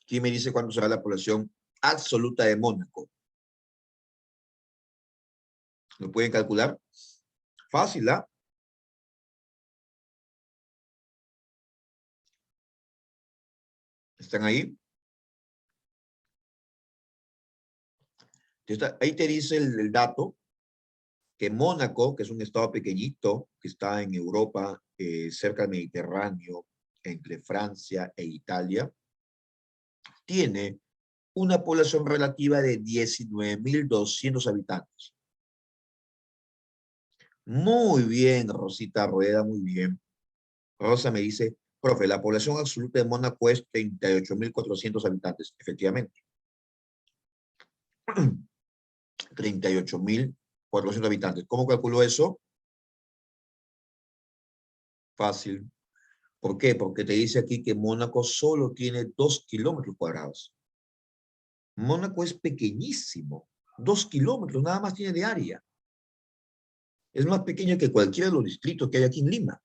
¿Quién me dice cuándo será la población absoluta de Mónaco? ¿Lo pueden calcular? Fácil, ¿ah? ¿Están ahí? Ahí te dice el dato que Mónaco, que es un estado pequeñito que está en Europa, cerca del Mediterráneo, entre Francia e Italia, tiene una población relativa de 19.200 habitantes. Muy bien, Rosita Rueda, muy bien. Rosa me dice, profe, la población absoluta de Mónaco es 38.400 habitantes. Efectivamente, 38.400 habitantes. ¿Cómo calculo eso? Fácil. ¿Por qué? Porque te dice aquí que Mónaco solo tiene 2 kilómetros cuadrados. Mónaco es pequeñísimo. 2 kilómetros nada más tiene de área. Es más pequeño que cualquiera de los distritos que hay aquí en Lima.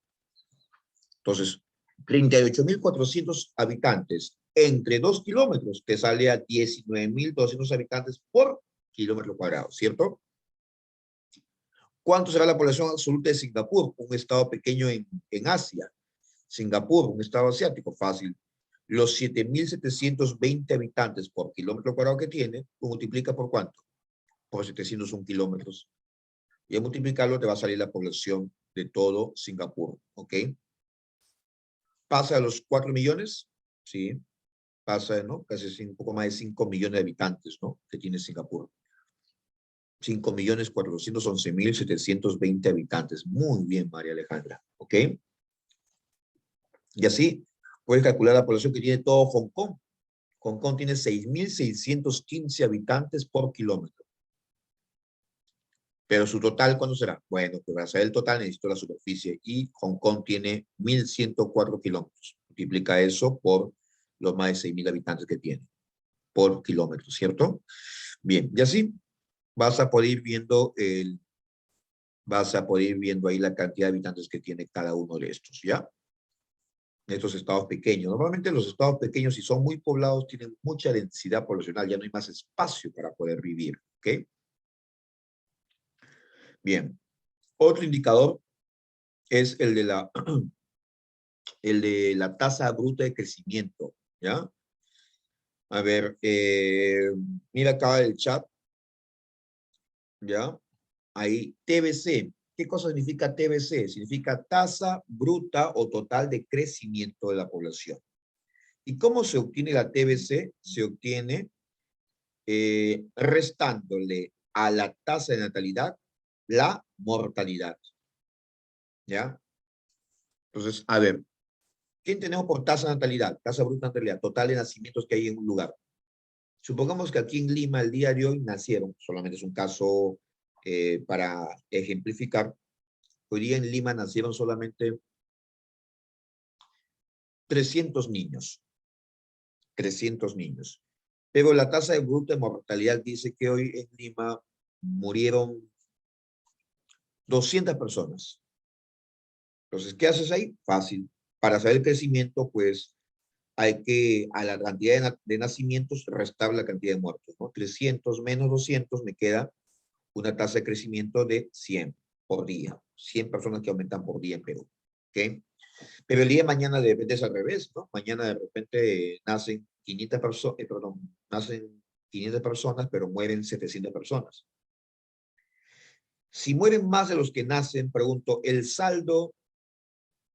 Entonces, 38.400 habitantes entre 2 kilómetros, te sale a 19.200 habitantes por kilómetro cuadrado, ¿cierto? ¿Cuánto será la población absoluta de Singapur, un estado pequeño en Asia? Singapur, un estado asiático, fácil. Los 7.720 habitantes por kilómetro cuadrado que tiene, lo multiplica por cuánto? Por 701 kilómetros. Y al multiplicarlo te va a salir la población de todo Singapur, ¿ok? Pasa a los 4 millones, ¿sí? Pasa, ¿no? Casi un poco más de 5 millones de habitantes, ¿no? Que tiene Singapur. 5.411.720 habitantes. Muy bien, María Alejandra, ¿ok? Y así puedes calcular la población que tiene todo Hong Kong. Hong Kong tiene 6.615 habitantes por kilómetro. Pero su total, ¿cuándo será? Bueno, pues para saber el total necesito la superficie y Hong Kong tiene 1.104 kilómetros. Multiplica eso por los más de 6.000 habitantes que tiene por kilómetro, ¿cierto? Bien, y así vas a poder ir viendo ahí la cantidad de habitantes que tiene cada uno de estos, ¿ya? Estos estados pequeños. Normalmente los estados pequeños, si son muy poblados, tienen mucha densidad poblacional, ya no hay más espacio para poder vivir, ¿ok? Bien. Otro indicador es el de la tasa bruta de crecimiento. ¿ya? A ver, mira acá el chat, ¿ya? Ahí, TBC. ¿Qué cosa significa TBC? Significa tasa bruta o total de crecimiento de la población. ¿Y cómo se obtiene la TBC? Se obtiene restándole a la tasa de natalidad la mortalidad, ¿ya? Entonces, a ver, ¿quién tenemos por tasa de natalidad? Tasa bruta de natalidad, total de nacimientos que hay en un lugar. Supongamos que aquí en Lima el día de hoy nacieron, solamente es un caso para ejemplificar, hoy día en Lima nacieron solamente 300 niños, 300 niños. Pero la tasa de bruta de mortalidad dice que hoy en Lima murieron 200 personas. Entonces, ¿qué haces ahí? Fácil. Para saber el crecimiento, pues hay que, a la cantidad de nacimientos, restar la cantidad de muertos, ¿no? 300 menos 200 me queda una tasa de crecimiento de 100 por día. 100 personas que aumentan por día en Perú. ¿Ok? Pero el día de mañana de repente es al revés, ¿no? Mañana de repente nacen 500 personas, nacen 500 personas, pero mueren 700 personas. Si mueren más de los que nacen, pregunto, ¿el saldo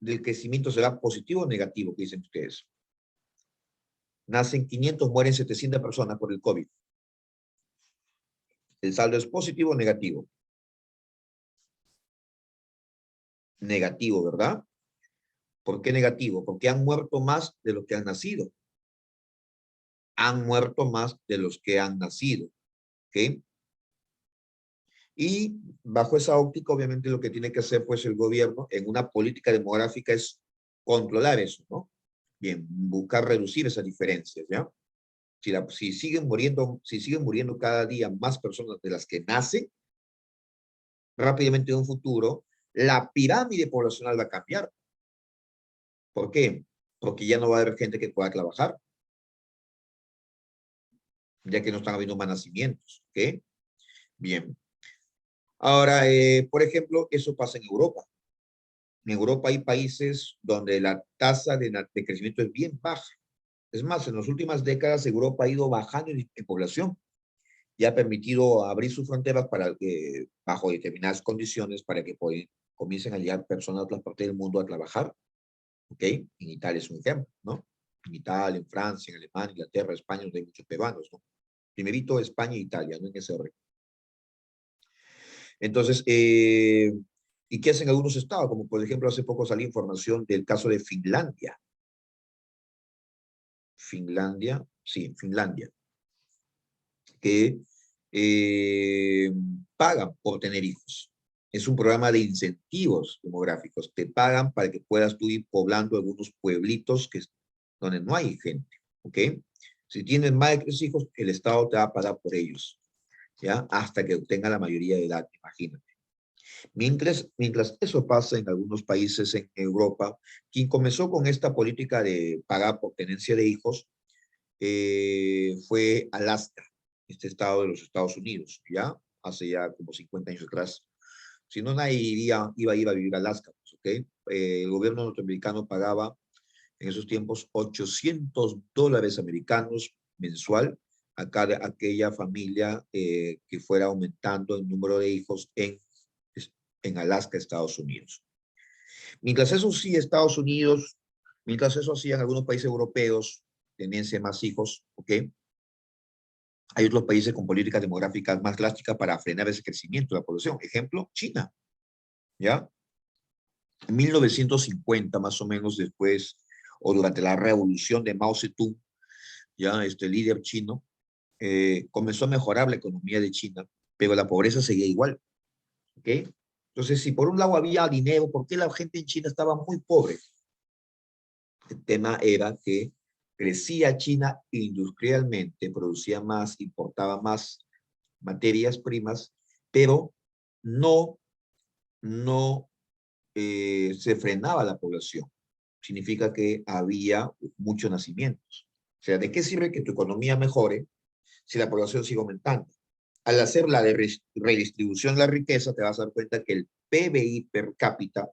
del crecimiento será positivo o negativo? ¿Qué dicen ustedes? Nacen 500, mueren 700 personas por el COVID. ¿El saldo es positivo o negativo? Negativo, ¿verdad? ¿Por qué negativo? Porque han muerto más de los que han nacido. Han muerto más de los que han nacido. ¿Ok? Y bajo esa óptica, obviamente, lo que tiene que hacer pues el gobierno en una política demográfica es controlar eso, ¿no? Bien, buscar reducir esas diferencias, ¿ya? Si siguen muriendo cada día más personas de las que nacen, rápidamente en un futuro, la pirámide poblacional va a cambiar. ¿Por qué? Porque ya no va a haber gente que pueda trabajar, ya que no están habiendo más nacimientos, ¿ok? Bien. Ahora, por ejemplo, eso pasa en Europa. En Europa hay países donde la tasa de crecimiento es bien baja. Es más, en las últimas décadas Europa ha ido bajando en población y ha permitido abrir sus fronteras para que, bajo determinadas condiciones, para que comiencen a llegar personas de otras partes del mundo a trabajar. ¿Ok? En Italia es un ejemplo, ¿no? En Italia, en Francia, en Alemania, Inglaterra, España, donde hay muchos peruanos, ¿no? Primerito España e Italia, no en ese orden. Entonces, ¿y qué hacen algunos estados? Como por ejemplo, hace poco salió información del caso de Finlandia. Finlandia, sí, Finlandia, que pagan por tener hijos. Es un programa de incentivos demográficos. Te pagan para que puedas tú ir poblando algunos pueblitos donde no hay gente, ¿ok? Si tienes más de 3 hijos, el Estado te va a pagar por ellos, ¿ya? Hasta que obtenga la mayoría de edad, imagínate. Mientras eso pasa en algunos países en Europa, quien comenzó con esta política de pagar por tenencia de hijos fue Alaska, este estado de los Estados Unidos, ¿ya? Hace ya como 50 años atrás. Si no, nadie iba a ir a vivir a Alaska, pues, ¿ok? El gobierno norteamericano pagaba en esos tiempos $800 americanos mensual a cada aquella familia que fuera aumentando el número de hijos en Alaska, Estados Unidos. Mientras eso sí, Estados Unidos, mientras eso hacían algunos países europeos, tenían más hijos, ¿ok? Hay otros países con políticas demográficas más drásticas para frenar ese crecimiento de la población. Ejemplo, China, ¿ya? En 1950, más o menos después, o durante la revolución de Mao Zedong, ya este líder chino, comenzó a mejorar la economía de China, pero la pobreza seguía igual, ¿ok? Entonces, si por un lado había dinero, ¿por qué la gente en China estaba muy pobre? El tema era que crecía China industrialmente, producía más, importaba más materias primas, pero no, no se frenaba la población. Significa que había muchos nacimientos. O sea, ¿de qué sirve que tu economía mejore si la población sigue aumentando? Al hacer la redistribución de la riqueza, te vas a dar cuenta que el PBI per cápita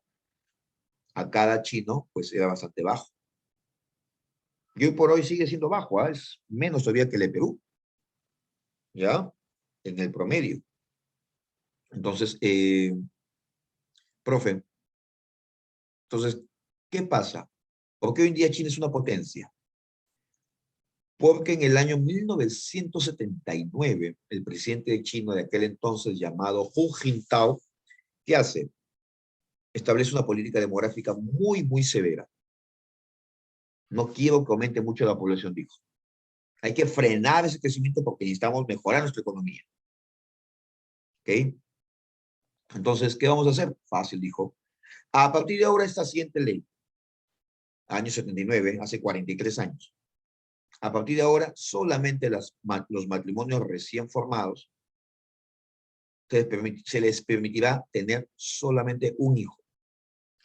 a cada chino, pues era bastante bajo. Y hoy por hoy sigue siendo bajo, ¿ah? Es menos todavía que el de Perú, ¿ya? En el promedio. Entonces, profe, entonces, ¿qué pasa? ¿Por qué hoy en día China es una potencia? Porque en el año 1979, el presidente chino de aquel entonces, llamado Hu Jintao, ¿qué hace? Establece una política demográfica muy, muy severa. No quiero que aumente mucho la población, dijo. Hay que frenar ese crecimiento porque necesitamos mejorar nuestra economía. ¿Ok? Entonces, ¿qué vamos a hacer? Fácil, dijo. A partir de ahora, esta siguiente ley, año 79, hace 43 años. A partir de ahora, solamente los matrimonios recién formados se les permitirá tener solamente un hijo.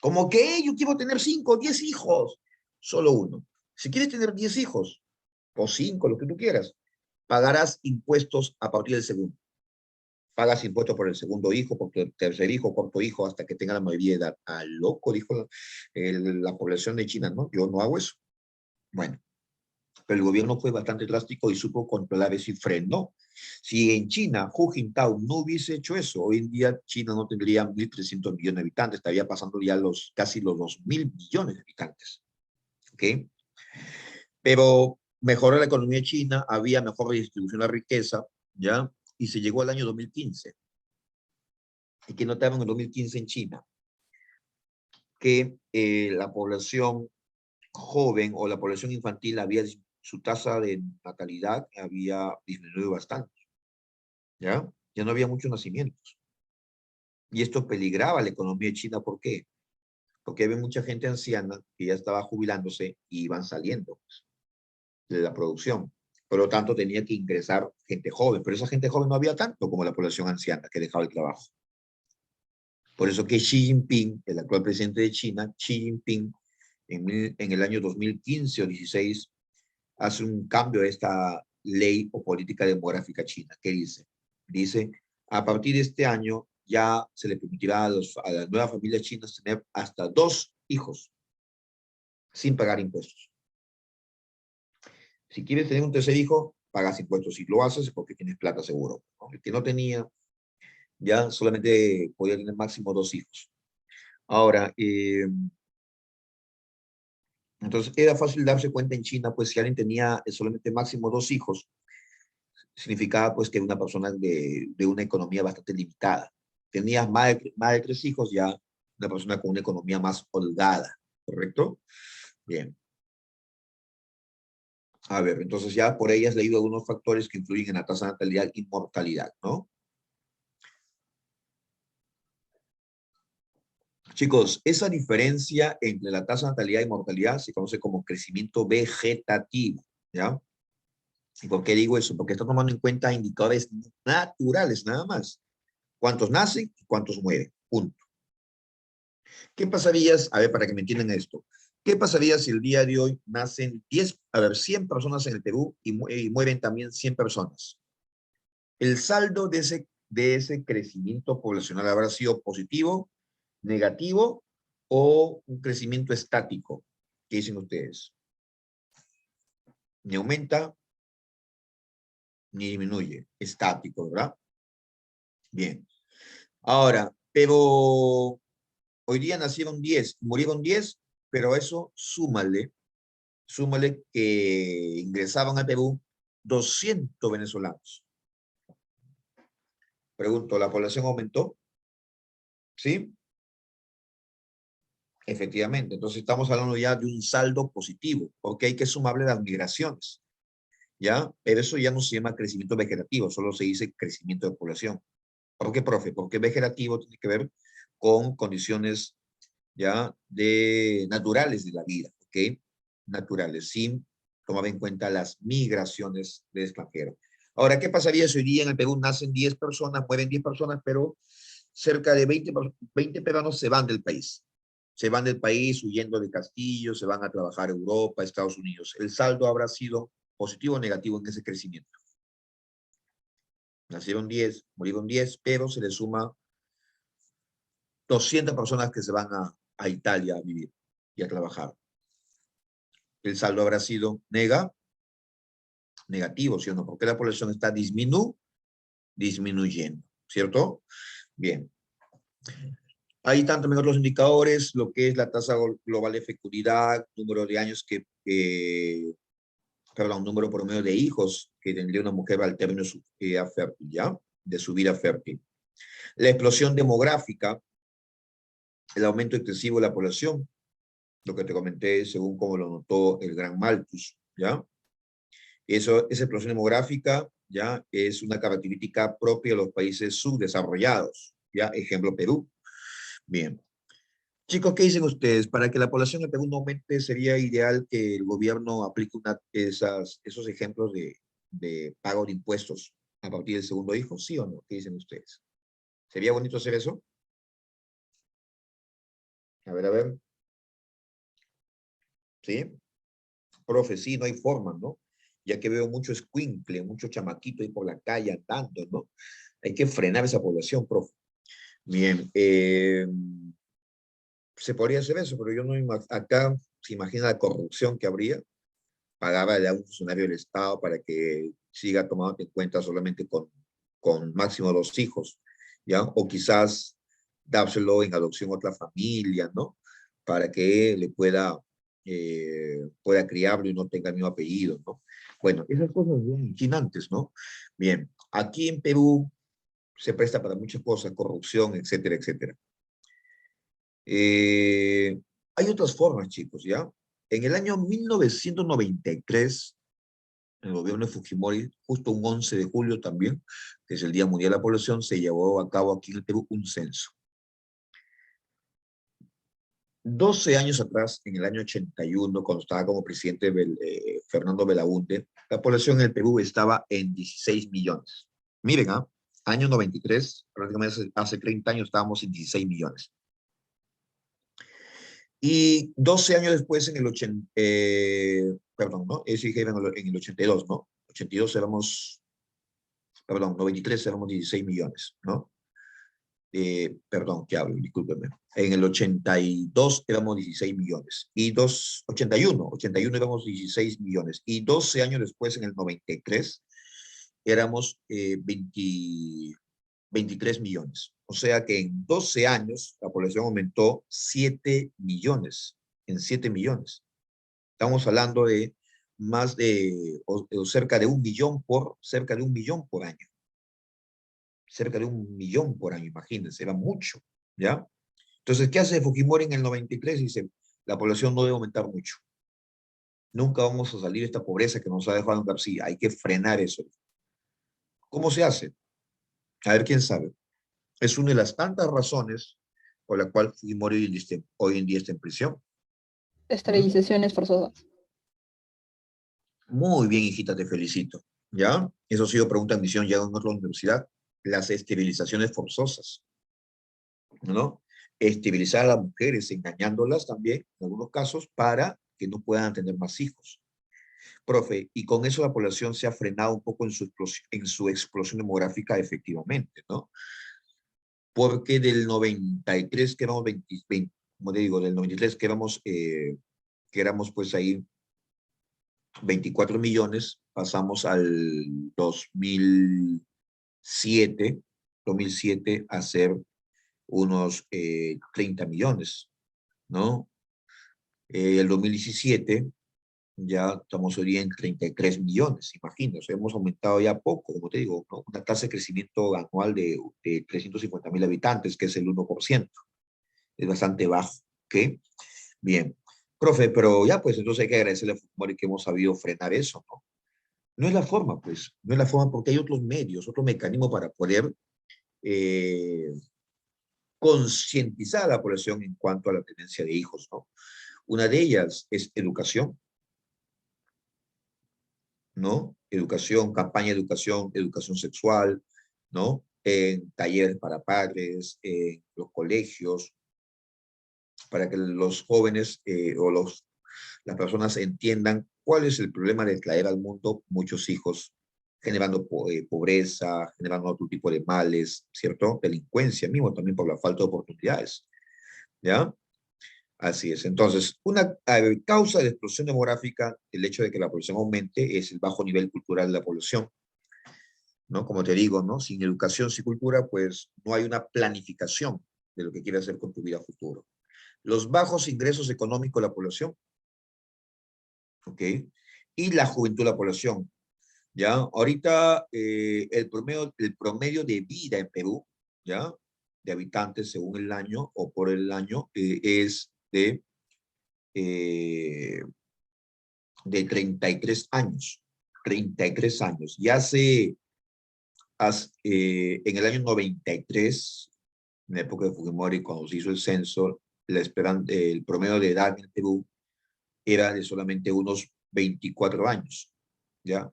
¿Cómo que yo quiero tener 5, 10 hijos? Solo uno. Si quieres tener 10 hijos, o 5, lo que tú quieras, pagarás impuestos a partir del segundo. Pagas impuestos por el segundo hijo, por el tercer hijo, cuarto hijo, hasta que tenga la mayoría de edad. Ah, loco, dijo la población de China, ¿no? Yo no hago eso. Bueno, pero el gobierno fue bastante drástico y supo controlar eso y frenó. Si en China Hu Jintao no hubiese hecho eso, hoy en día China no tendría 1.300 millones de habitantes, estaría pasando ya casi los 2.000 millones de habitantes. ¿Ok? Pero mejoró la economía china, había mejor redistribución de la riqueza, ¿ya? Y se llegó al año 2015. ¿Y que notaron en el 2015 en China? Que la población joven o la población infantil su tasa de natalidad había disminuido bastante, ¿ya? Ya no había muchos nacimientos. Y esto peligraba la economía de China, ¿por qué? Porque había mucha gente anciana que ya estaba jubilándose y iban saliendo de la producción. Por lo tanto, tenía que ingresar gente joven, pero esa gente joven no había tanto como la población anciana que dejaba el trabajo. Por eso que Xi Jinping, el actual presidente de China, Xi Jinping, en el año 2015 o 16, hace un cambio a esta ley o política demográfica china. ¿Qué dice? Dice, a partir de este año ya se le permitirá a las nuevas familias chinas tener hasta 2 hijos sin pagar impuestos. Si quieres tener un tercer hijo, pagas impuestos. Si lo haces es porque tienes plata seguro, ¿no? El que no tenía, ya solamente podía tener máximo 2 hijos. Ahora, entonces era fácil darse cuenta en China, pues si alguien tenía solamente máximo 2 hijos, significaba pues que era una persona de una economía bastante limitada. Tenías más de 3 hijos, ya una persona con una economía más holgada, ¿correcto? Bien. A ver, entonces ya por ahí has leído algunos factores que influyen en la tasa de natalidad y mortalidad, ¿no? Chicos, esa diferencia entre la tasa de natalidad y mortalidad se conoce como crecimiento vegetativo, ¿ya? ¿Y por qué digo eso? Porque está tomando en cuenta indicadores naturales, nada más. ¿Cuántos nacen y cuántos mueren? Punto. ¿Qué pasaría, a ver, para que me entiendan esto, qué pasaría si el día de hoy nacen 100 personas en el Perú y mueren también 100 personas? ¿El saldo de ese crecimiento poblacional habrá sido positivo, negativo o un crecimiento estático? ¿Qué dicen ustedes? Ni aumenta ni disminuye, estático, ¿verdad? Bien. Ahora, pero hoy día nacieron 10, murieron 10, pero a eso súmale que ingresaban a Perú 200 venezolanos. Pregunto, ¿la población aumentó? ¿Sí? Efectivamente. Entonces estamos hablando ya de un saldo positivo, porque hay que sumarle las migraciones, ¿ya? Pero eso ya no se llama crecimiento vegetativo, solo se dice crecimiento de población. ¿Por qué, profe? Porque vegetativo tiene que ver con condiciones ya naturales de la vida, ¿ok? Naturales, sin tomar en cuenta las migraciones de extranjeros. Ahora, ¿qué pasaría si hoy día en el Perú nacen 10 personas, mueren 10 personas, pero cerca de 20 peruanos se van del país? Se van del país huyendo de Castillo, se van a trabajar a Europa, Estados Unidos. ¿El saldo habrá sido positivo o negativo en ese crecimiento? Nacieron 10, murieron 10, pero se le suma 200 personas que se van a Italia a vivir y a trabajar. el saldo habrá sido negativo, ¿sí o no? Porque la población está disminuyendo, ¿cierto? Bien. Ahí están también otros indicadores, lo que es la tasa global de fecundidad, número de años perdón, número promedio de hijos que tendría una mujer al término de su vida fértil, ¿ya? De su vida fértil. La explosión demográfica, el aumento excesivo de la población, lo que te comenté según como lo notó el gran Malthus, ¿ya? Esa explosión demográfica, ¿ya? Es una característica propia de los países subdesarrollados, ¿ya? Ejemplo, Perú. Bien. Chicos, ¿qué dicen ustedes? Para que la población de Perú no aumente, ¿sería ideal que el gobierno aplique esos ejemplos de pago de impuestos a partir del segundo hijo? ¿Sí o no? ¿Qué dicen ustedes? ¿Sería bonito hacer eso? A ver. ¿Sí? Profe, sí, no hay forma, ¿no? Ya que veo mucho escuincle, mucho chamaquito ahí por la calle andando, ¿no? Hay que frenar esa población, profe. Bien, se podría hacer eso, pero yo no acá se imagina la corrupción que habría, pagaba a un funcionario del Estado para que siga tomando en cuenta solamente con máximo 2 hijos, ¿ya? O quizás dárselo en adopción a otra familia, ¿no? Para que le pueda criarlo y no tenga el mismo apellido, ¿no? Bueno, esas cosas bien inchinantes, ¿no? Bien, aquí en Perú se presta para muchas cosas, corrupción, etcétera, etcétera. Eh, Hay otras formas, chicos, ¿ya? En el año 1993, el gobierno de Fujimori, justo un 11 de julio también, que es el Día Mundial de la Población, se llevó a cabo aquí en el Perú un censo. 12 años atrás, en el año 81, cuando estaba como presidente Fernando Belaúnde, la población en el Perú estaba en 16 millones. Miren, año 93, prácticamente hace 30 años estábamos en 16 millones. Y 12 años después, en el 80, perdón, ¿no? Eso dije en el 82, ¿no? 82 éramos, perdón, 93 éramos 16 millones, ¿no? Perdón, ¿qué hablo? Discúlpeme. En el 82 éramos 16 millones. Y 81 éramos 16 millones. Y 12 años después, en el 93, éramos 23 millones. O sea que en 12 años la población aumentó 7 millones. En 7 millones. Estamos hablando de más de, o cerca de cerca de 1 millón por año. Cerca de 1 millón por año, imagínense, era mucho, ¿ya? Entonces, ¿qué hace Fujimori en el 93? Dice, la población no debe aumentar mucho. Nunca vamos a salir de esta pobreza que nos ha dejado en García. Hay que frenar eso. ¿Cómo se hace? A ver quién sabe. Es una de las tantas razones por la cual Fujimori hoy en día está en prisión. ¿Mm? Esterilizaciones forzosas. Muy bien, hijita, te felicito. ¿Ya? Eso ha sido pregunta de admisión ya en otra universidad. Las esterilizaciones forzosas, ¿no? Esterilizar a las mujeres, engañándolas también, en algunos casos, para que no puedan tener más hijos. Profe, y con eso la población se ha frenado un poco en su explosión demográfica, efectivamente, ¿no? Porque del 93, que éramos 20, como te digo, del 93 que éramos pues ahí 24 millones, pasamos al 2007 a ser unos 30 millones, ¿no? El 2017 ya estamos hoy día en 33 millones, imagínense, hemos aumentado ya poco, como te digo, ¿no? Una tasa de crecimiento anual de 350.000 habitantes, que es el 1%, es bastante bajo, ¿ok? Bien, profe, pero ya pues entonces hay que agradecerle a Fujimori que hemos sabido frenar eso, ¿no? No es la forma, pues, no es la forma porque hay otros medios, otros mecanismos para poder eh, concientizar a la población en cuanto a la tenencia de hijos, ¿no? Una de ellas es educación, ¿no? Educación, campaña de educación, educación sexual, ¿no? En talleres para padres, en los colegios, para que los jóvenes las personas entiendan cuál es el problema de traer al mundo muchos hijos, generando pobreza, generando otro tipo de males, ¿cierto? Delincuencia mismo también por la falta de oportunidades, ¿ya? Así es. Entonces, una causa de la explosión demográfica, el hecho de que la población aumente, es el bajo nivel cultural de la población, ¿no? Como te digo, ¿no? Sin educación, sin cultura, pues no hay una planificación de lo que quieres hacer con tu vida futuro. Los bajos ingresos económicos de la población, ¿ok? Y la juventud de la población, ¿ya? Ahorita el promedio de vida en Perú, ¿ya? De habitantes según el año o por el año es eh, de 33 años. 33 años. Ya en el año 93, en la época de Fujimori, cuando se hizo el censo, el promedio de edad en Perú era de solamente unos 24 años, ¿ya?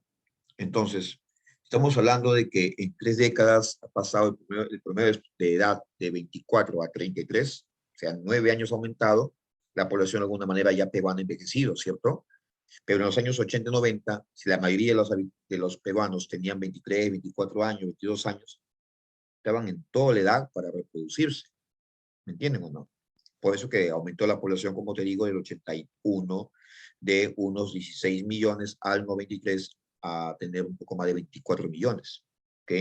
Entonces, estamos hablando de que en 3 décadas ha pasado el promedio de edad de 24 a 33, o sea, 9 años ha aumentado, la población de alguna manera ya peruana ha envejecido, ¿cierto? Pero en los años 80 y 90, si la mayoría de los peruanos tenían 23, 24 años, 22 años, estaban en toda la edad para reproducirse. ¿Me entienden o no? Por eso que aumentó la población, como te digo, del 81 de unos 16 millones al 93 a tener un poco más de 24 millones. ¿Ok?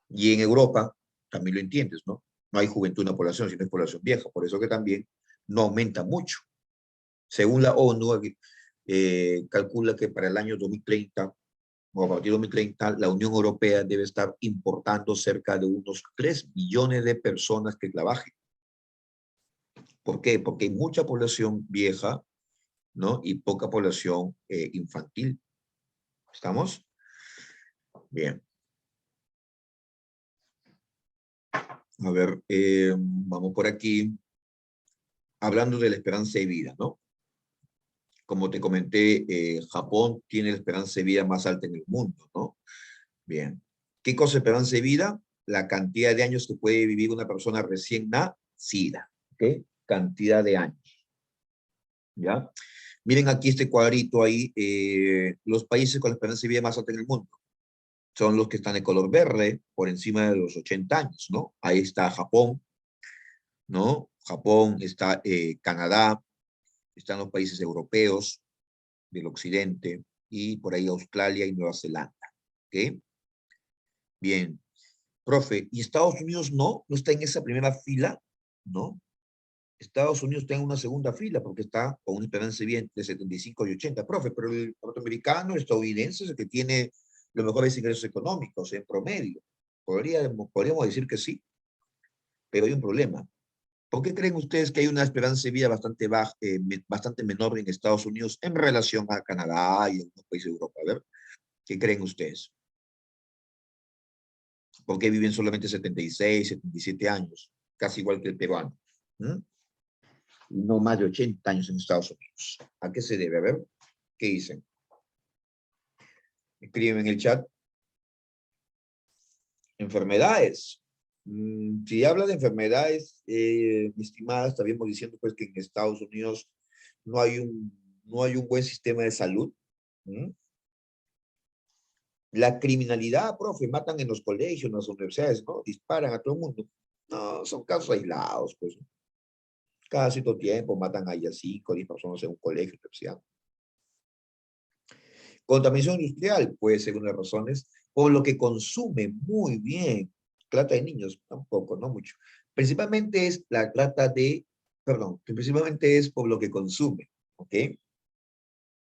Y en Europa, también lo entiendes, ¿no? No hay juventud en la población, sino es población vieja. Por eso que también no aumenta mucho. Según la ONU, calcula que para el año 2030 o a partir de 2030, la Unión Europea debe estar importando cerca de unos 3 millones de personas que trabajen. ¿Por qué? Porque hay mucha población vieja, ¿no? Y poca población infantil. ¿Estamos? Bien. A ver, vamos por aquí. Hablando de la esperanza de vida, ¿no? Como te comenté, Japón tiene la esperanza de vida más alta en el mundo, ¿no? Bien. ¿Qué cosa es esperanza de vida? La cantidad de años que puede vivir una persona recién nacida. ¿Ok? Cantidad de años. ¿Ya? Miren aquí este cuadrito ahí, los países con la esperanza de vida más alta en el mundo. Son los que están de color verde, por encima de los 80 años, ¿no? Ahí está Japón, ¿no? Japón, está Canadá, están los países europeos del occidente, y por ahí Australia y Nueva Zelanda, ¿ok? Bien. Profe, ¿y Estados Unidos no está en esa primera fila? ¿No? Estados Unidos está en una segunda fila porque está con una esperanza de vida de 75 y 80. Profe, pero el norteamericano, el estadounidense es el que tiene los mejores ingresos económicos en promedio. Podríamos decir que sí, pero hay un problema. ¿Por qué creen ustedes que hay una esperanza de vida bastante baja, bastante menor en Estados Unidos en relación a Canadá y en los países de Europa? A ver, ¿qué creen ustedes? ¿Por qué viven solamente 76, 77 años? Casi igual que el peruano. ¿Mm? Y no más de 80 años en Estados Unidos. ¿A qué se debe? A ver, ¿qué dicen? Escriben en el chat. Enfermedades. Si habla de enfermedades, mi estimada, estaríamos diciendo pues que en Estados Unidos no hay no hay un buen sistema de salud. ¿Mm? La criminalidad, profe, matan en los colegios, en las universidades, ¿no? Disparan a todo el mundo. No, son casos aislados, pues. Cada cierto tiempo matan a 5 o 10 personas en un colegio, universidad. Contaminación industrial puede ser una de las razones, por lo que consume muy bien. Trata de niños, tampoco, no mucho. Principalmente es la trata de, perdón, principalmente es por lo que consume, ¿ok?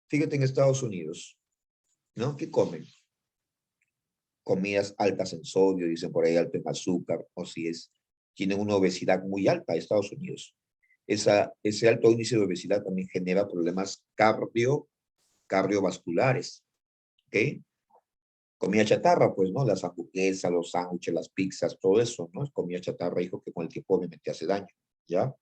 Fíjate en Estados Unidos, ¿no? ¿Qué comen? Comidas altas en sodio, dicen por ahí, altas en azúcar, o si es, tienen una obesidad muy alta en Estados Unidos. Ese alto índice de obesidad también genera problemas cardiovasculares, ¿ok? Comida chatarra, pues, ¿no? Las hamburguesas, los sándwiches, las pizzas, todo eso, ¿no? Es comida chatarra, hijo, que con el tiempo obviamente hace daño, ¿ya?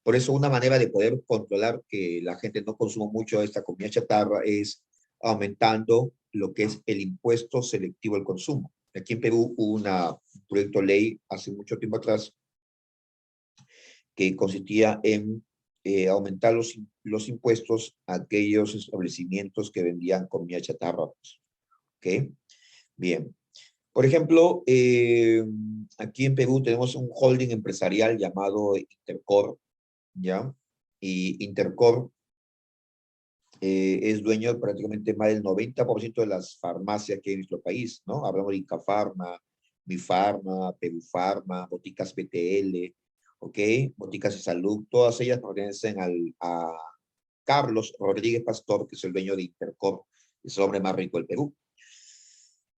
Por eso una manera de poder controlar que la gente no consuma mucho esta comida chatarra es aumentando lo que es el impuesto selectivo al consumo. Aquí en Perú hubo un proyecto de ley hace mucho tiempo atrás que consistía en aumentar los impuestos a aquellos establecimientos que vendían comida chatarra. Pues, ¿ok? Bien. Por ejemplo, aquí en Perú tenemos un holding empresarial llamado Intercor, ¿ya? Y Intercorp es dueño de prácticamente más del 90% de las farmacias que hay en nuestro país, ¿no? Hablamos de Incafarma, Mifarma, Perufarma, Boticas PTL, ¿ok? Boticas de Salud, todas ellas pertenecen a Carlos Rodríguez Pastor, que es el dueño de Intercorp, es el hombre más rico del Perú.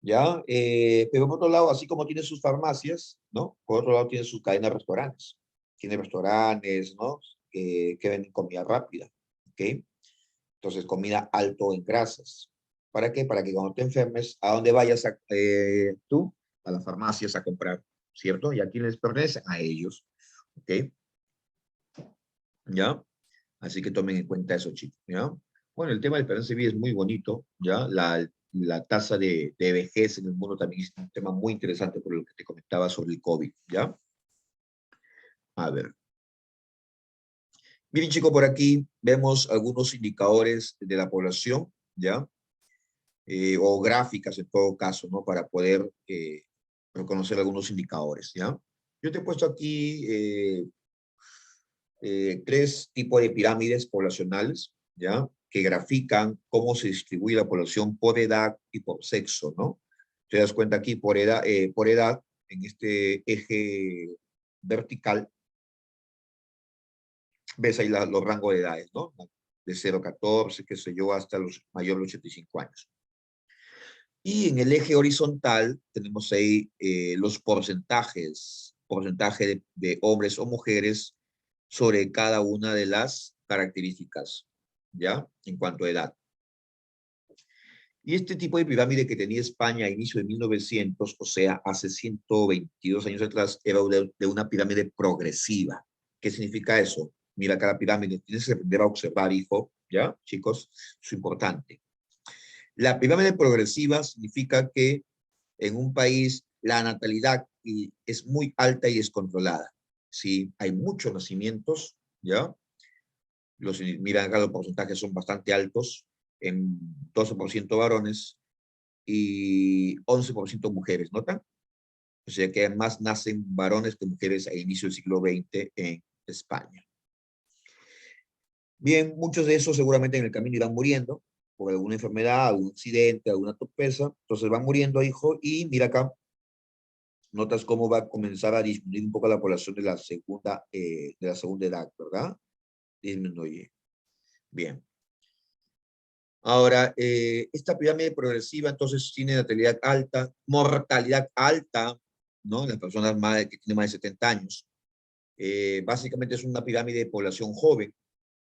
¿Ya? Pero por otro lado, así como tiene sus farmacias, ¿no? Por otro lado tiene su cadena de restaurantes. Tiene restaurantes, ¿no? Que venden comida rápida, ¿ok? Entonces, comida alto en grasas. ¿Para qué? Para que cuando te enfermes, ¿a dónde vayas tú? A las farmacias a comprar, ¿cierto? ¿Y a quién les pertenece? A ellos, ¿ok? ¿Ya? Así que tomen en cuenta eso, chicos, ¿ya? Bueno, el tema del plan es muy bonito, ¿ya? La tasa de vejez en el mundo también es un tema muy interesante por lo que te comentaba sobre el COVID, ¿ya? A ver. Miren, chicos, por aquí vemos algunos indicadores de la población, ¿ya? O gráficas en todo caso, ¿no? Para poder reconocer algunos indicadores, ¿ya? Yo te he puesto aquí tres tipos de pirámides poblacionales, ¿ya? Que grafican cómo se distribuye la población por edad y por sexo, ¿no? Te das cuenta aquí por edad en este eje vertical, ves ahí los rangos de edades, ¿no? De 0 a 14, qué sé yo, hasta los mayores de 85 años. Y en el eje horizontal tenemos ahí los porcentaje de hombres o mujeres sobre cada una de las características, ¿ya? En cuanto a edad. Y este tipo de pirámide que tenía España a inicio de 1900, o sea, hace 122 años atrás, era de una pirámide progresiva. ¿Qué significa eso? Mira cada pirámide, tienes que aprender a observar, hijo, ¿ya? Chicos, es importante. La pirámide progresiva significa que en un país la natalidad es muy alta y descontrolada. ¿Sí? Hay muchos nacimientos, ¿ya? Miran acá los porcentajes son bastante altos, en 12% varones y 11% mujeres, ¿notan? O sea que más nacen varones que mujeres a inicio del siglo XX en España. Bien, muchos de esos seguramente en el camino irán muriendo por alguna enfermedad, algún accidente, alguna torpeza, entonces van muriendo, hijo, y mira acá, notas cómo va a comenzar a disminuir un poco la población de la segunda edad, ¿verdad? Disminuye. Bien. Ahora, esta pirámide progresiva entonces tiene natalidad alta, mortalidad alta, ¿no? En las personas que tienen más de 70 años. Básicamente es una pirámide de población joven,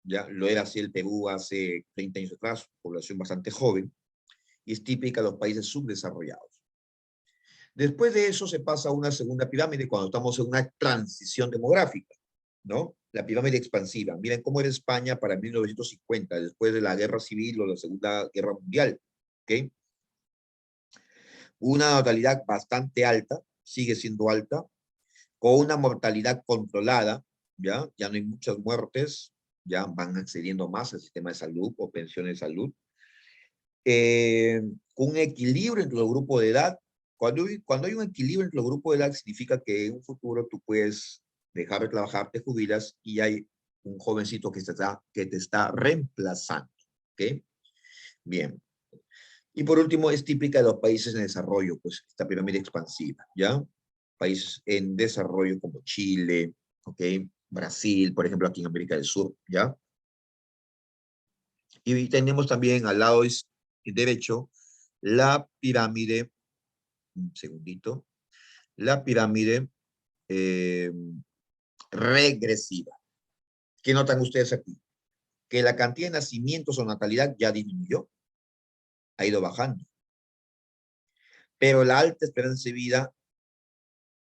ya lo era así el Perú hace 30 años atrás, población bastante joven, y es típica de los países subdesarrollados. Después de eso se pasa a una segunda pirámide cuando estamos en una transición demográfica, ¿no? La pirámide expansiva. Miren cómo era España para 1950, después de la Guerra Civil o la Segunda Guerra Mundial, ¿ok? Una natalidad bastante alta, sigue siendo alta, con una mortalidad controlada, ¿ya? Ya no hay muchas muertes, ya van accediendo más al sistema de salud o pensiones de salud. Con un equilibrio entre los grupos de edad. Cuando hay un equilibrio entre los grupos de edad, significa que en un futuro tú puedes dejar de trabajar, te jubilas y hay un jovencito que te está reemplazando. ¿Ok? Bien. Y por último, es típica de los países en desarrollo, pues esta pirámide expansiva, ¿ya? Países en desarrollo como Chile, ¿ok? Brasil, por ejemplo, aquí en América del Sur, ¿ya? Y tenemos también al lado derecho la pirámide, un segundito, la pirámide eh, regresiva. ¿Qué notan ustedes aquí? Que la cantidad de nacimientos o natalidad ya disminuyó, ha ido bajando. Pero la alta esperanza de vida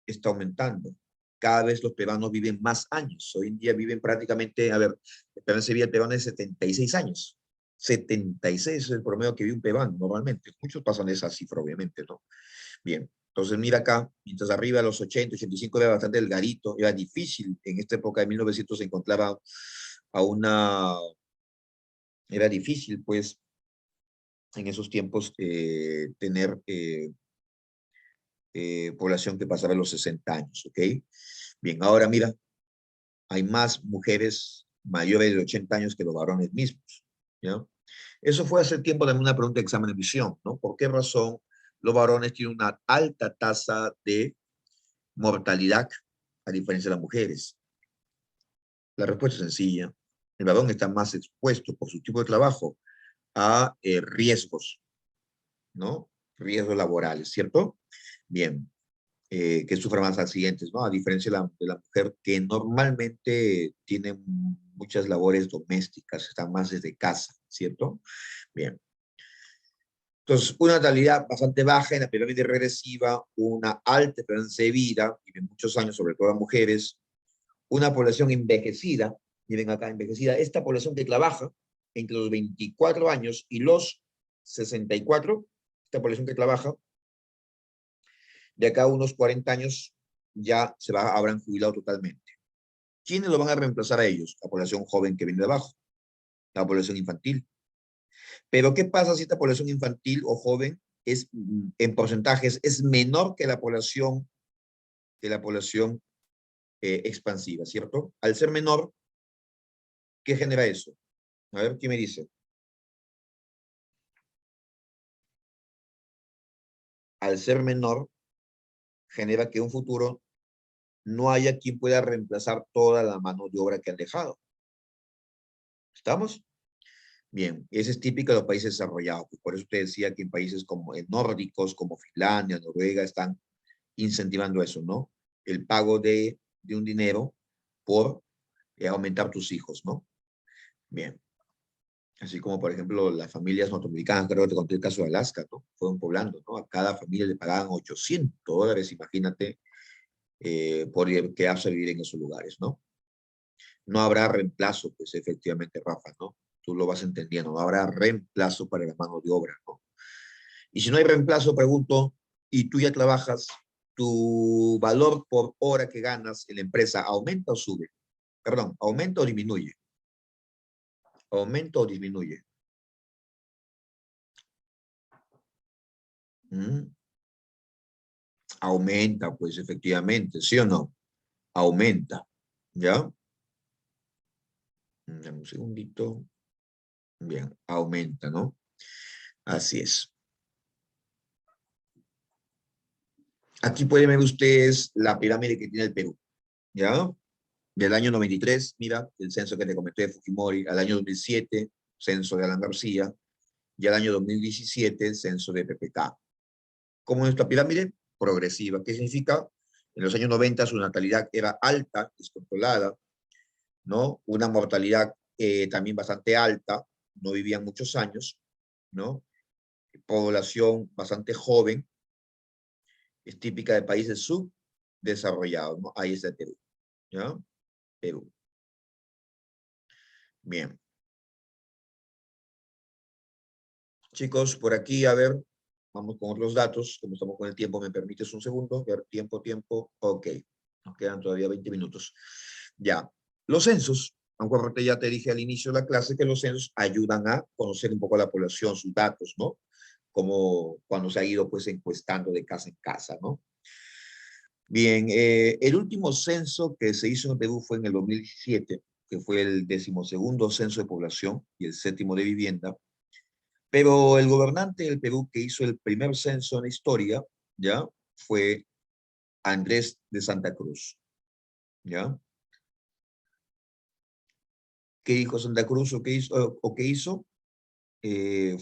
está aumentando. Cada vez los peruanos viven más años. Hoy en día viven prácticamente, a ver, la esperanza de vida del peruano es 76 años. 76 es el promedio que vive un peruano normalmente. Muchos pasan esa cifra, obviamente, ¿no? Bien, entonces mira acá, mientras arriba a los 80, 85 era bastante delgadito, era difícil en esta época de 1900 encontrar a una, era difícil pues en esos tiempos tener población que pasara los 60 años, ¿ok? Bien, ahora mira, hay más mujeres mayores de 80 años que los varones mismos, ¿ya? Eso fue hace tiempo también una pregunta de examen de admisión, ¿no? ¿Por qué razón los varones tienen una alta tasa de mortalidad a diferencia de las mujeres? La respuesta es sencilla. El varón está más expuesto por su tipo de trabajo a riesgos, ¿no? Riesgos laborales, ¿cierto? Bien, que sufra más accidentes, ¿no? A diferencia de la mujer que normalmente tiene muchas labores domésticas, están más desde casa, ¿cierto? Bien. Entonces, una natalidad bastante baja en la pirámide regresiva, una alta esperanza de vida, viven muchos años, sobre todo las mujeres, una población envejecida, miren acá, envejecida, esta población que trabaja entre los 24 años y los 64, esta población que trabaja, de acá a unos 40 años ya habrán jubilado totalmente. ¿Quiénes lo van a reemplazar a ellos? La población joven que viene de abajo, la población infantil. Pero ¿qué pasa si esta población infantil o joven es, en porcentajes, es menor que la población expansiva, ¿cierto? Al ser menor, ¿qué genera eso? A ver, ¿quién me dice? Al ser menor, genera que en un futuro no haya quien pueda reemplazar toda la mano de obra que han dejado. ¿Estamos? Bien, ese es típico de los países desarrollados. Por eso te decía que en países como nórdicos, como Finlandia, Noruega, están incentivando eso, ¿no? El pago de un dinero por aumentar tus hijos, ¿no? Bien. Así como, por ejemplo, las familias norteamericanas, creo que te conté el caso de Alaska, ¿no? Fueron poblando, ¿no? A cada familia le pagaban $800, imagínate, por quedarse a vivir en esos lugares, ¿no? No habrá reemplazo, pues efectivamente, Rafa, ¿no? Tú lo vas entendiendo, no habrá reemplazo para la mano de obra, ¿no? Y si no hay reemplazo, pregunto, y tú ya trabajas, ¿tu valor por hora que ganas en la empresa aumenta o sube? Perdón, ¿aumenta o disminuye? ¿Aumenta o disminuye? ¿Mm? Aumenta, pues efectivamente, ¿sí o no? Aumenta, ¿ya? Dame un segundito. Bien, aumenta, ¿no? Así es. Aquí pueden ver ustedes la pirámide que tiene el Perú, ¿ya? Del año 93, mira, el censo que te comenté de Fujimori, al año 2007, censo de Alan García, y al año 2017, censo de PPK. ¿Cómo es esta pirámide? Progresiva. ¿Qué significa? En los años 90 su natalidad era alta, descontrolada, ¿no? Una mortalidad también bastante alta, no vivían muchos años, ¿no? Población bastante joven, es típica de países subdesarrollados, ¿no? Ahí está el Perú, ¿ya? Perú. Bien. Chicos, por aquí, a ver, vamos con otros datos. Como estamos con el tiempo, ¿me permites un segundo? Ver, tiempo. Ok, nos quedan todavía 20 minutos. Ya, los censos, aunque ya te dije al inicio de la clase que los censos ayudan a conocer un poco a la población, sus datos, ¿no? Como cuando se ha ido pues encuestando de casa en casa, ¿no? Bien, el último censo que se hizo en Perú fue en el 2017, que fue el 12º censo de población y el 7º de vivienda, pero el gobernante del Perú que hizo el primer censo en la historia, ¿ya? Fue Andrés de Santa Cruz, ¿ya? ¿Qué dijo Santa Cruz o qué hizo?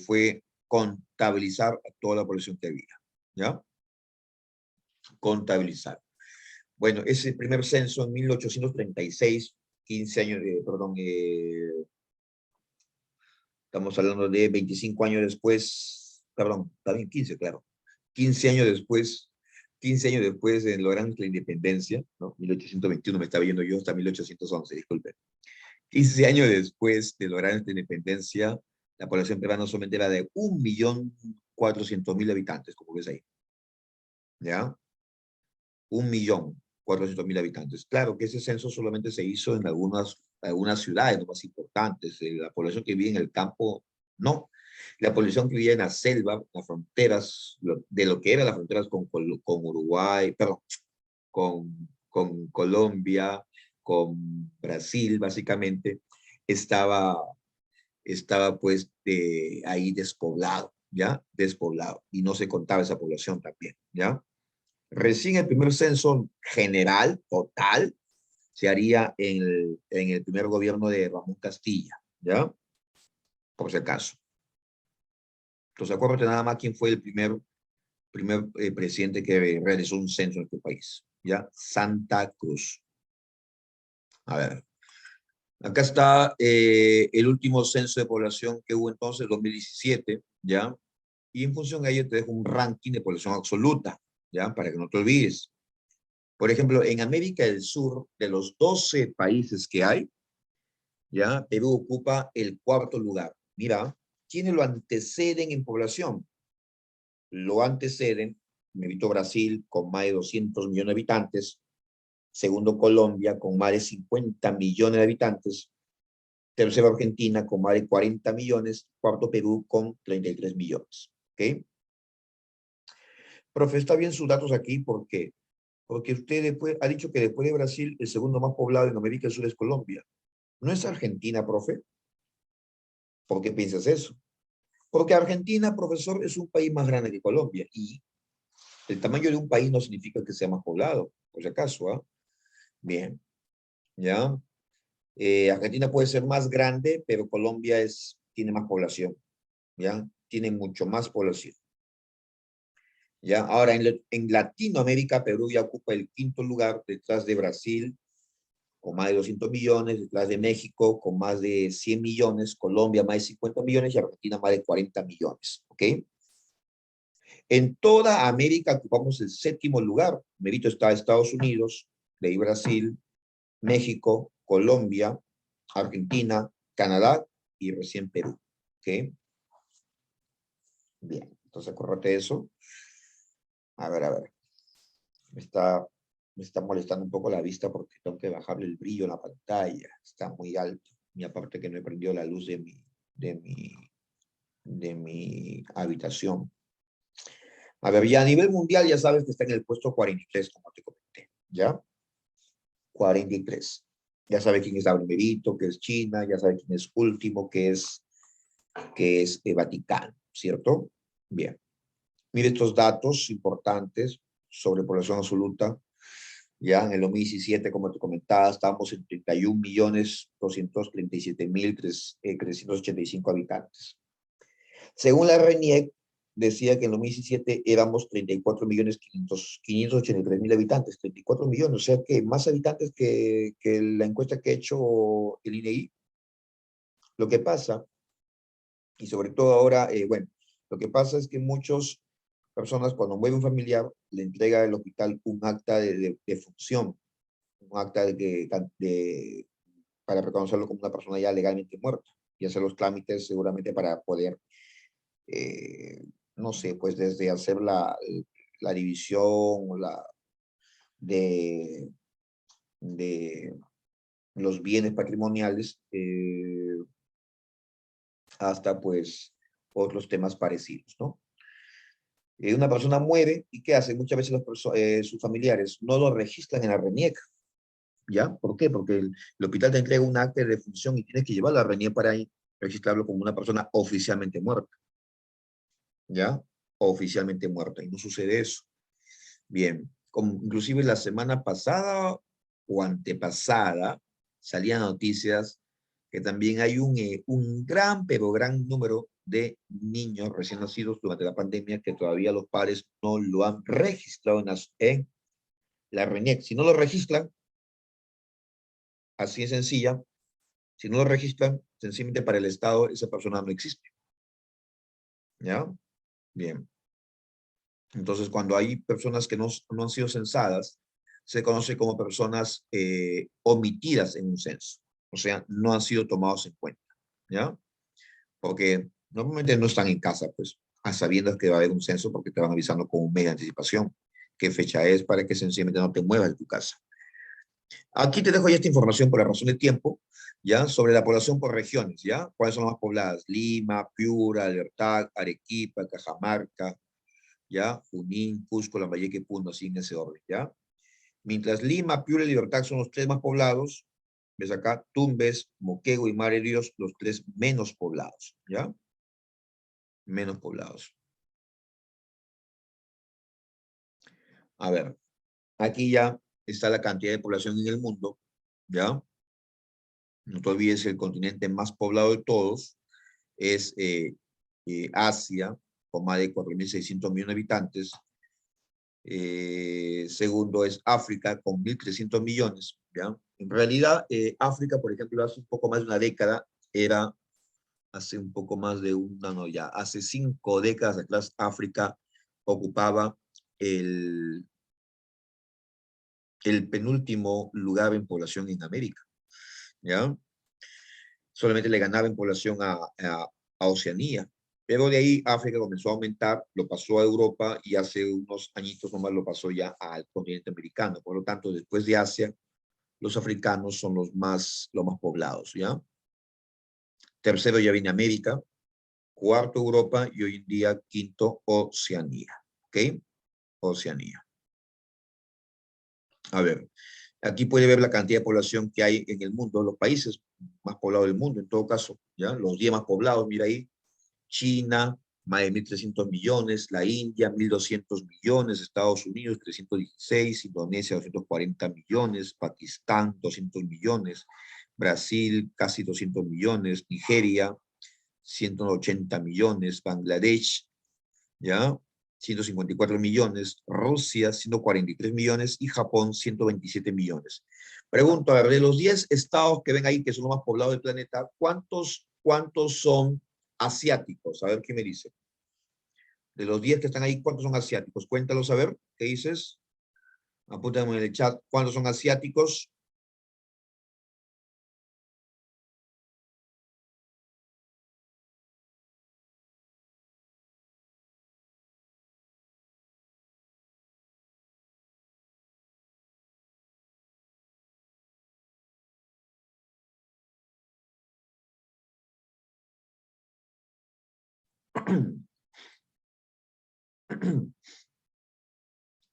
Fue contabilizar a toda la población que había, ¿ya? Contabilizar. Bueno, ese primer censo en 1836, 15 años, perdón, estamos hablando de 25 años después, perdón, también 15, claro, 15 años después, 15 años después de lograr la independencia, ¿no? 1821 me estaba viendo yo hasta 1811, disculpe. 15 años después de lograr esta independencia, la población peruana solamente era de 1.400.000 habitantes, como ves ahí, ¿ya? 1.400.000 habitantes. Claro que ese censo solamente se hizo en algunas ciudades no más importantes. La población que vivía en el campo, no. La población que vivía en la selva, las fronteras, de lo que eran las fronteras con Uruguay, perdón, con Colombia, con Brasil, básicamente, estaba, estaba pues ahí despoblado, ¿ya? Despoblado, y no se contaba esa población también, ¿ya? Recién el primer censo general, total, se haría en el primer gobierno de Ramón Castilla, ¿ya? Por si acaso. Entonces, acuérdate nada más quién fue el primer presidente que realizó un censo en este país, ¿ya? Santa Cruz. A ver, acá está el último censo de población que hubo entonces, 2017, ¿ya? Y en función de ello te dejo un ranking de población absoluta, ¿ya? Para que no te olvides. Por ejemplo, en América del Sur, de los 12 países que hay, ¿ya? Perú ocupa el cuarto lugar. Mira, ¿quiénes lo anteceden en población? Lo anteceden, me evito Brasil, con más de 200 millones de habitantes. Segundo, Colombia, con más de 50 millones de habitantes. Tercero, Argentina, con más de 40 millones. Cuarto, Perú, con 33 millones. ¿Ok? Profe, está bien sus datos aquí porque usted después, ha dicho que después de Brasil, el segundo más poblado en América del Sur es Colombia. ¿No es Argentina, profe? ¿Por qué piensas eso? Porque Argentina, profesor, es un país más grande que Colombia y el tamaño de un país no significa que sea más poblado, por si acaso, ¿ah? Bien, ¿ya? Argentina puede ser más grande, pero Colombia tiene más población, ¿ya? Tiene mucho más población, ¿ya? Ahora, en Latinoamérica, Perú ya ocupa el quinto lugar detrás de Brasil, con más de 200 millones, detrás de México, con más de 100 millones, Colombia más de 50 millones y Argentina más de 40 millones, ¿ok? En toda América ocupamos el séptimo lugar. Merito está Estados Unidos, de ahí Brasil, México, Colombia, Argentina, Canadá y recién Perú. ¿Ok? Bien, entonces acuérdate eso. A ver, a ver. Me está, me está molestando un poco la vista porque tengo que bajarle el brillo en la pantalla. Está muy alto. Y aparte que no he prendido la luz de mi habitación. A ver, ya a nivel mundial ya sabes que está en el puesto 43, como te comenté. ¿Ya? 43. Ya sabe quién es el primerito, que es China, ya sabe quién es último, que es Vaticano, ¿cierto? Bien. Mire estos datos importantes sobre población absoluta. Ya en el 2017, como te comentaba, estábamos en 31.237.385 habitantes. Según la RENIEC, decía que en 2017 éramos 34.583.000 habitantes, 34 millones, o sea que más habitantes que la encuesta que ha hecho el INEI. Lo que pasa, y sobre todo ahora, bueno, lo que pasa es que muchas personas cuando muere un familiar le entrega al hospital un acta de función, un acta para reconocerlo como una persona ya legalmente muerta y hacer los trámites seguramente para poder eh, no sé, pues desde hacer la división de, de los bienes patrimoniales hasta pues otros temas parecidos, ¿no? Una persona muere y ¿qué hace? Muchas veces sus familiares no lo registran en la RENIEC, ¿ya? ¿Por qué? Porque el hospital te entrega un acta de defunción y tienes que llevarlo a la RENIEC para ahí registrarlo como una persona oficialmente muerta, ¿ya? Oficialmente muerta, y no sucede eso. Bien, como inclusive la semana pasada o antepasada salían noticias que también hay un gran, pero gran número de niños recién nacidos durante la pandemia que todavía los padres no lo han registrado en la RENIEC. Si no lo registran, así es sencilla, si no lo registran, sencillamente para el Estado esa persona no existe. ¿Ya? Bien. Entonces, cuando hay personas que no han sido censadas, se conoce como personas omitidas en un censo. O sea, no han sido tomados en cuenta, ¿ya? Porque normalmente no están en casa, pues, a sabiendas que va a haber un censo porque te van avisando con un mes de anticipación qué fecha es para que sencillamente no te muevas de tu casa. Aquí te dejo ya esta información por la razón de tiempo, ¿ya? Sobre la población por regiones, ¿ya? ¿Cuáles son las más pobladas? Lima, Piura, Libertad, Arequipa, Cajamarca, ¿ya? Junín, Cusco, Lambayeque, Puno, así en ese orden, ¿ya? Mientras Lima, Piura y Libertad son los tres más poblados, ves acá, Tumbes, Moquegua y Madre de Dios, los tres menos poblados, ¿ya? Menos poblados. A ver, aquí ya está la cantidad de población en el mundo, ¿ya? No te olvides, el continente más poblado de todos es Asia, con más de 4.600 millones de habitantes. Segundo es África, con 1.300 millones, ¿ya? En realidad, África, por ejemplo, hace un poco más de una década, era, hace un poco más de una, no, ya, hace 5 décadas atrás, África ocupaba el, el penúltimo lugar en población en América, ¿ya? Solamente le ganaba en población a Oceanía. Pero de ahí África comenzó a aumentar, lo pasó a Europa y hace unos añitos nomás lo pasó ya al continente americano. Por lo tanto, después de Asia, los africanos son los más poblados, ¿ya? Tercero ya viene América, cuarto Europa y hoy en día quinto Oceanía, ¿ok? Oceanía. A ver, aquí puede ver la cantidad de población que hay en el mundo, los países más poblados del mundo, en todo caso, ¿ya? Los 10 más poblados, mira ahí, China, más de 1.300 millones, la India, 1.200 millones, Estados Unidos, 316, Indonesia, 240 millones, Pakistán, 200 millones, Brasil, casi 200 millones, Nigeria, 180 millones, Bangladesh, ¿ya? 154 millones, Rusia 143 millones y Japón 127 millones. Pregunto, a ver, de los 10 estados que ven ahí, que son los más poblados del planeta, ¿cuántos son asiáticos? A ver qué me dice. De los 10 que están ahí, ¿cuántos son asiáticos? Cuéntalos a ver, ¿qué dices? Apúntame en el chat, ¿cuántos son asiáticos?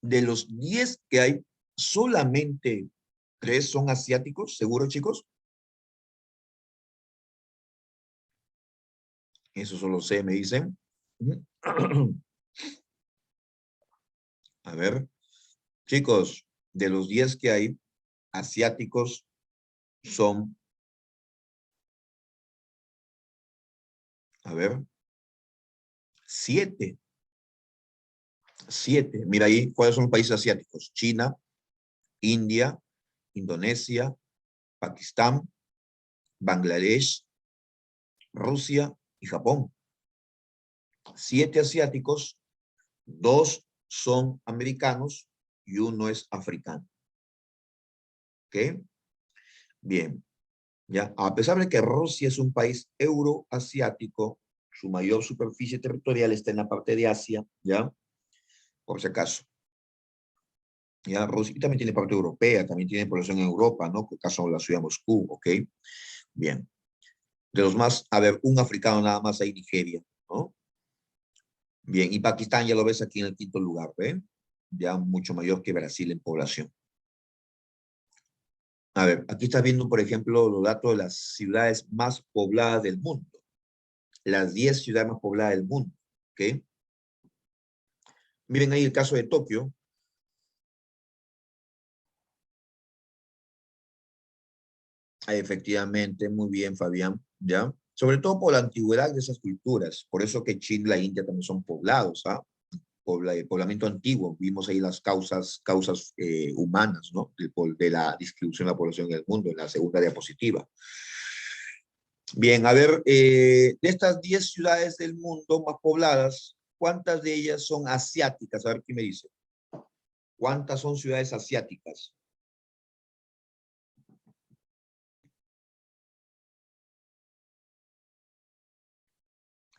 De los 10 que hay, solamente 3 son asiáticos, ¿seguro, chicos? Eso solo sé, me dicen. A ver, chicos, de los 10 que hay, asiáticos son, a ver, 7. 7. Mira ahí, ¿cuáles son los países asiáticos? China, India, Indonesia, Pakistán, Bangladesh, Rusia y Japón. 7 asiáticos, 2 son americanos y 1 es africano. ¿Ok? Bien. ¿Ya? A pesar de que Rusia es un país euroasiático, su mayor superficie territorial está en la parte de Asia, ¿ya? Por si acaso. ¿Ya? Rusia también tiene parte europea, también tiene población en Europa, ¿no? Por caso la ciudad de Moscú, ¿ok? Bien. De los más, a ver, un africano nada más ahí, Nigeria, ¿no? Bien, y Pakistán ya lo ves aquí en el quinto lugar, ¿ven? Ya mucho mayor que Brasil en población. A ver, aquí estás viendo, por ejemplo, los datos de las ciudades más pobladas del mundo. Las 10 ciudades más pobladas del mundo, ¿ok? Miren ahí el caso de Tokio. Efectivamente, muy bien, Fabián, ¿ya? Sobre todo por la antigüedad de esas culturas. Por eso que China y la India también son poblados, ¿ah? Poblamiento antiguo. Vimos ahí las causas humanas, ¿no? De la distribución de la población en el mundo, en la segunda diapositiva. Bien, a ver, de estas 10 ciudades del mundo más pobladas, ¿cuántas de ellas son asiáticas? A ver qué me dice. ¿Cuántas son ciudades asiáticas?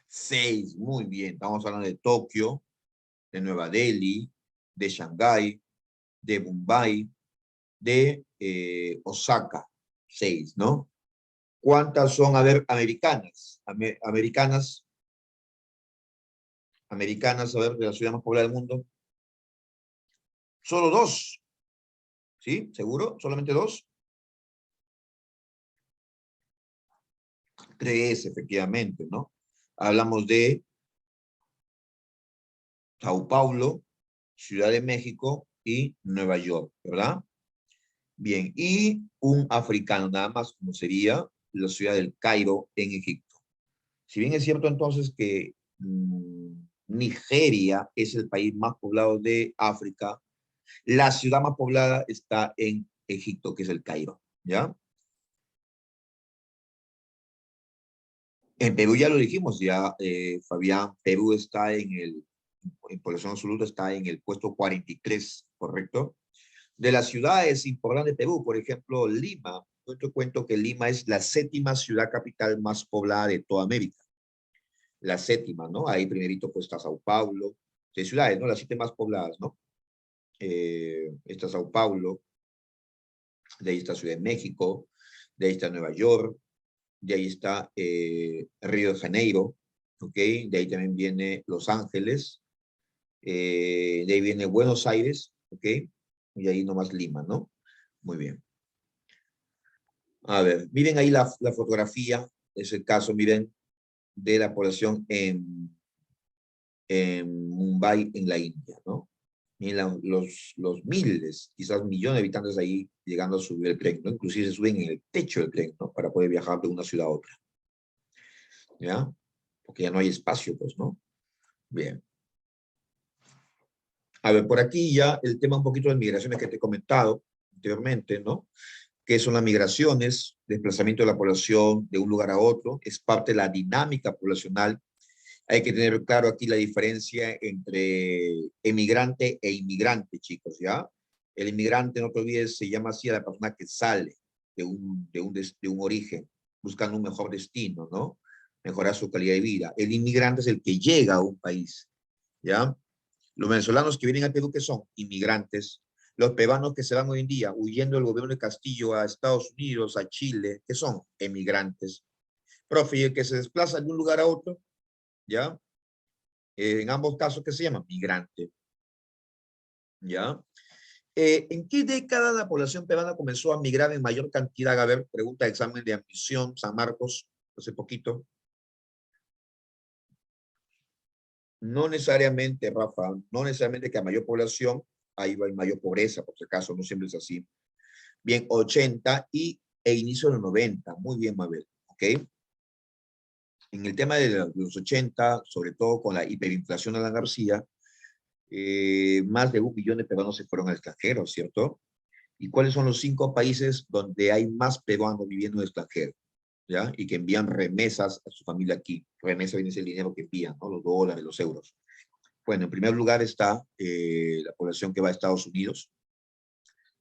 6, muy bien. Estamos hablando de Tokio, de Nueva Delhi, de Shanghái, de Mumbai, de Osaka. 6, ¿no? ¿Cuántas son, a ver, americanas? Americanas, a ver, de la ciudad más poblada del mundo. Solo 2. ¿Sí? ¿Seguro? ¿Solamente 2? 3, efectivamente, ¿no? Hablamos de Sao Paulo, Ciudad de México y Nueva York, ¿verdad? Bien, y un africano nada más, como sería la ciudad del Cairo en Egipto. Si bien es cierto entonces que Nigeria es el país más poblado de África, la ciudad más poblada está en Egipto, que es el Cairo, ¿ya? En Perú ya lo dijimos, ya, Fabián, Perú está en población absoluta está en el puesto 43, ¿correcto? De las ciudades importantes de Perú, por ejemplo, Lima. Yo te cuento que Lima es la 7ª ciudad capital más poblada de toda América. La 7ª, ¿no? Ahí primerito pues está Sao Paulo, de ciudades, ¿no? Las 7 más pobladas, ¿no? Está Sao Paulo, de ahí está Ciudad de México, de ahí está Nueva York, de ahí está Río de Janeiro, ¿ok? De ahí también viene Los Ángeles, de ahí viene Buenos Aires, ¿ok? Y ahí nomás Lima, ¿no? Muy bien. A ver, miren ahí la fotografía, es el caso, miren, de la población en Mumbai, en la India, ¿no? Miren los miles, quizás millones de habitantes ahí llegando a subir el tren, ¿no? Inclusive se suben en el techo del tren, ¿no? Para poder viajar de una ciudad a otra, ¿ya? Porque ya no hay espacio, pues, ¿no? Bien. A ver, por aquí ya el tema un poquito de migraciones que te he comentado anteriormente, ¿no? Que son las migraciones, desplazamiento de la población de un lugar a otro, es parte de la dinámica poblacional. Hay que tener claro aquí la diferencia entre emigrante e inmigrante, chicos, ¿ya? El inmigrante, no te olvides, se llama así a la persona que sale de un origen, buscando un mejor destino, ¿no? Mejorar su calidad de vida. El inmigrante es el que llega a un país, ¿ya? Los venezolanos que vienen a Perú, ¿qué son? Inmigrantes. Los peruanos que se van hoy en día huyendo del gobierno de Castillo a Estados Unidos, a Chile, ¿qué son? Emigrantes. Profe, y el que se desplaza de un lugar a otro, ¿ya? En ambos casos, ¿qué se llama? Migrante, ¿ya? ¿En qué década la población peruana comenzó a migrar en mayor cantidad? A ver, pregunta de examen de admisión, San Marcos, hace poquito. No necesariamente, Rafa, no necesariamente que a mayor población ahí va mayor pobreza, por si acaso, no siempre es así. Bien, 80 e inicio de los 90. Muy bien, Mabel. ¿Ok? En el tema de los 80, sobre todo con la hiperinflación de la García, más de 1 millón de peruanos se fueron al extranjero, ¿cierto? ¿Y cuáles son los 5 países donde hay más peruanos viviendo en el extranjero? ¿Ya? Y que envían remesas a su familia aquí. Remesa viene ese dinero que envían, ¿no? Los dólares, los euros. Bueno, en primer lugar está la población que va a Estados Unidos.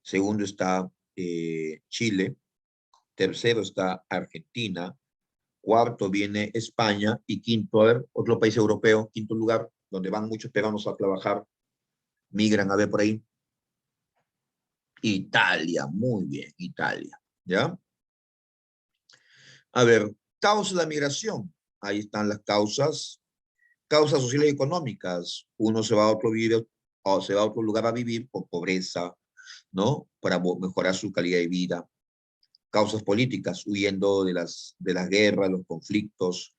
Segundo está Chile. Tercero está Argentina. Cuarto viene España. Y quinto, a ver, otro país europeo, quinto lugar, donde van muchos peruanos a trabajar, migran a ver por ahí. Italia, muy bien, Italia. ¿Ya? A ver, causa de la migración. Ahí están las causas. Causas sociales y económicas. Uno se va a otro, o se va a otro lugar a vivir por pobreza, ¿no? Para mejorar su calidad de vida. Causas políticas, huyendo de las guerras, los conflictos,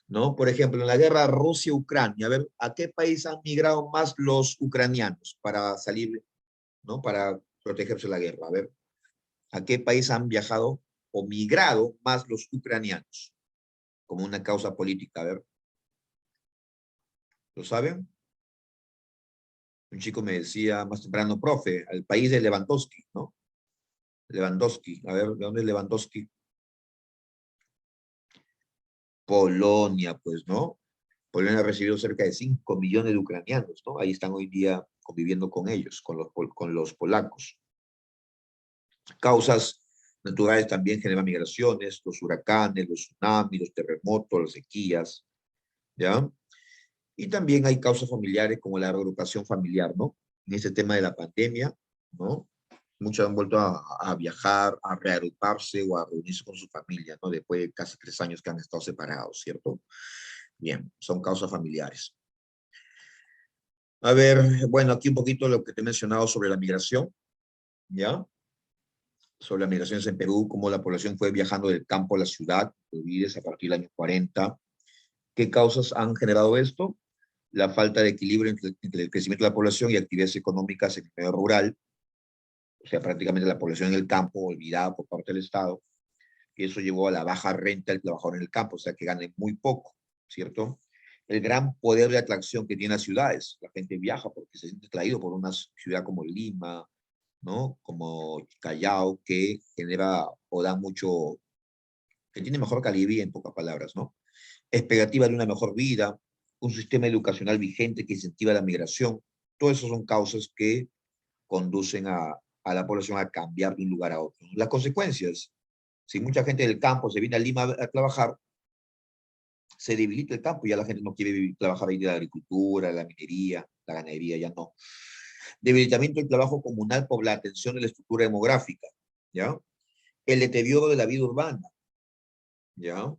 ¿no? Por ejemplo, en la guerra Rusia-Ucrania, a ver, ¿a qué país han migrado más los ucranianos para salir, ¿no? Para protegerse de la guerra. A ver, ¿a qué país han viajado o migrado más los ucranianos? Como una causa política, a ver, ¿lo saben? Un chico me decía más temprano, profe, al país de Lewandowski, ¿no? Lewandowski, a ver, ¿de dónde es Lewandowski? Polonia, pues, ¿no? Polonia ha recibido cerca de 5 millones de ucranianos, ¿no? Ahí están hoy día conviviendo con ellos, con los polacos. Causas naturales también generan migraciones, los huracanes, los tsunamis, los terremotos, las sequías, ¿ya? Y también hay causas familiares como la reeducación familiar, ¿no? En este tema de la pandemia, ¿no? Muchos han vuelto a viajar, a reagruparse o a reunirse con su familia, ¿no? Después de casi 3 años que han estado separados, ¿cierto? Bien, son causas familiares. A ver, bueno, aquí un poquito lo que te he mencionado sobre la migración. ¿ya? Sobre las migraciones en Perú, cómo la población fue viajando del campo a la ciudad, a partir del año 40. ¿Qué causas han generado esto? La falta de equilibrio entre el crecimiento de la población y actividades económicas en el medio rural, o sea, prácticamente la población en el campo olvidada por parte del Estado, y eso llevó a la baja renta del trabajador en el campo, o sea, que ganen muy poco, ¿cierto? El gran poder de atracción que tienen las ciudades, la gente viaja porque se siente atraído por una ciudad como Lima, ¿no? Como Callao, que genera o da mucho, que tiene mejor calidad de vida, en pocas palabras, ¿no? Expectativa de una mejor vida, un sistema educacional vigente que incentiva la migración. Todas esas son causas que conducen a la población a cambiar de un lugar a otro. Las consecuencias, si mucha gente del campo se viene a Lima a trabajar, se debilita el campo, ya la gente no quiere vivir, trabajar ahí de la agricultura, la minería, la ganadería, ya no. Debilitamiento del trabajo comunal por la atención de la estructura demográfica, ¿ya? El deterioro de la vida urbana, ¿ya?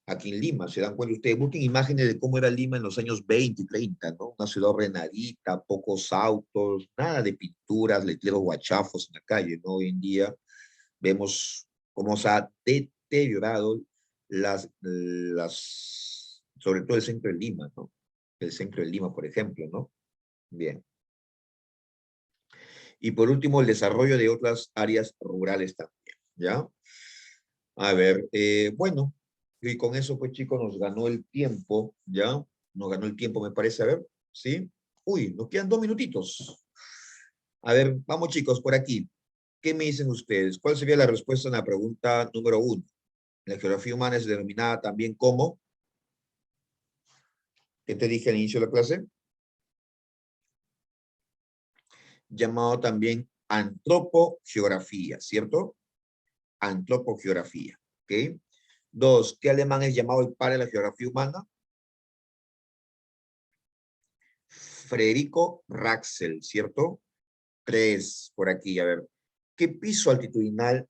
Aquí en Lima, se dan cuenta ustedes, busquen imágenes de cómo era Lima en los años 20 y 30, ¿no? Una ciudad ordenadita, pocos autos, nada de pinturas, letreros guachafos en la calle, ¿no? Hoy en día vemos cómo se ha deteriorado sobre todo el centro de Lima, ¿no? El centro de Lima, por ejemplo, ¿no? Bien. Y por último, el desarrollo de otras áreas rurales también, ¿ya? A ver, bueno, y con eso, pues chicos, nos ganó el tiempo, ¿ya? Nos ganó el tiempo, me parece, a ver, ¿sí? Uy, nos quedan 2 minutitos. A ver, vamos chicos, por aquí. ¿Qué me dicen ustedes? ¿Cuál sería la respuesta en la pregunta número 1? La geografía humana es denominada también como, ¿qué te dije al inicio de la clase? Llamado también antropogeografía, ¿cierto? Antropogeografía, ¿ok? 2, ¿qué alemán es llamado el padre de la geografía humana? Federico Raxel, ¿cierto? 3, por aquí, a ver. ¿Qué piso altitudinal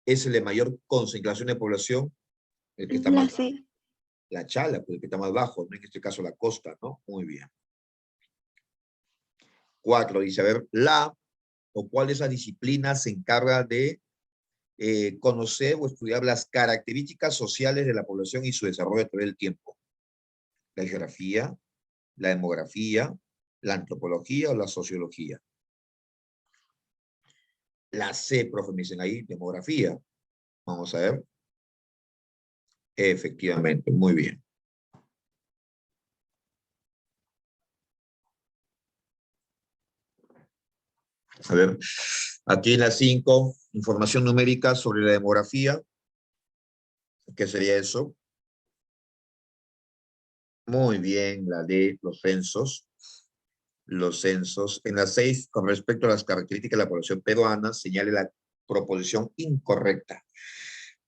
es el de mayor concentración de población? El que está La más bajo. C. La Chala, pues el que está más bajo, ¿no? En este caso la costa, ¿no? Muy bien. 4, dice, a ver, o cuál de esas disciplinas se encarga de conocer o estudiar las características sociales de la población y su desarrollo a través del tiempo. La geografía, la demografía, la antropología o la sociología. La C, profe, me dicen ahí, demografía. Vamos a ver. Efectivamente, muy bien. A ver, aquí en la 5, información numérica sobre la demografía. ¿Qué sería eso? Muy bien, la D, los censos. Los censos. En la 6, con respecto a las características de la población peruana, señale la proposición incorrecta.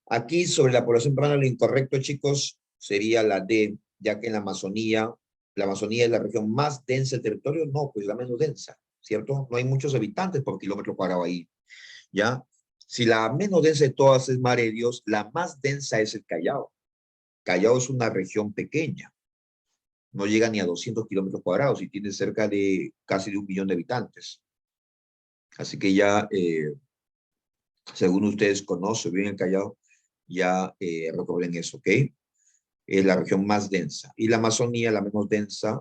Aquí, sobre la población peruana, lo incorrecto, chicos, sería la D, ya que en la Amazonía es la región más densa del territorio, no, pues la menos densa, ¿cierto? No hay muchos habitantes por kilómetro cuadrado ahí, ¿ya? Si la menos densa de todas es Madre de Dios, la más densa es el Callao. Callao es una región pequeña, no llega ni a 200 kilómetros cuadrados y tiene cerca de casi de 1 millón de habitantes. Así que ya, según ustedes conocen bien el Callao, ya recuerden eso, ¿ok? Es la región más densa. Y la Amazonía, la menos densa,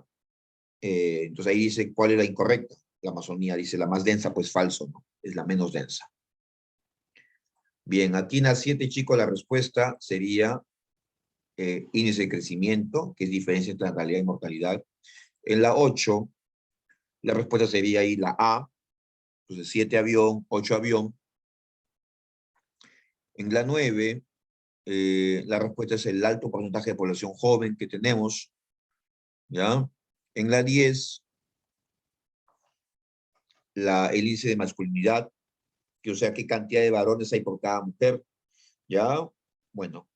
entonces ahí dice cuál es la incorrecta. La Amazonía dice la más densa, pues falso, ¿no? Es la menos densa. Bien, aquí en la 7, chicos, la respuesta sería índice de crecimiento, que es diferencia entre natalidad y mortalidad. En la 8, la respuesta sería ahí la A, entonces 7 avión, 8 avión. En la 9, la respuesta es el alto porcentaje de población joven que tenemos, ¿ya? En la 10, el índice de masculinidad, que o sea, qué cantidad de varones hay por cada mujer, ¿ya? Bueno,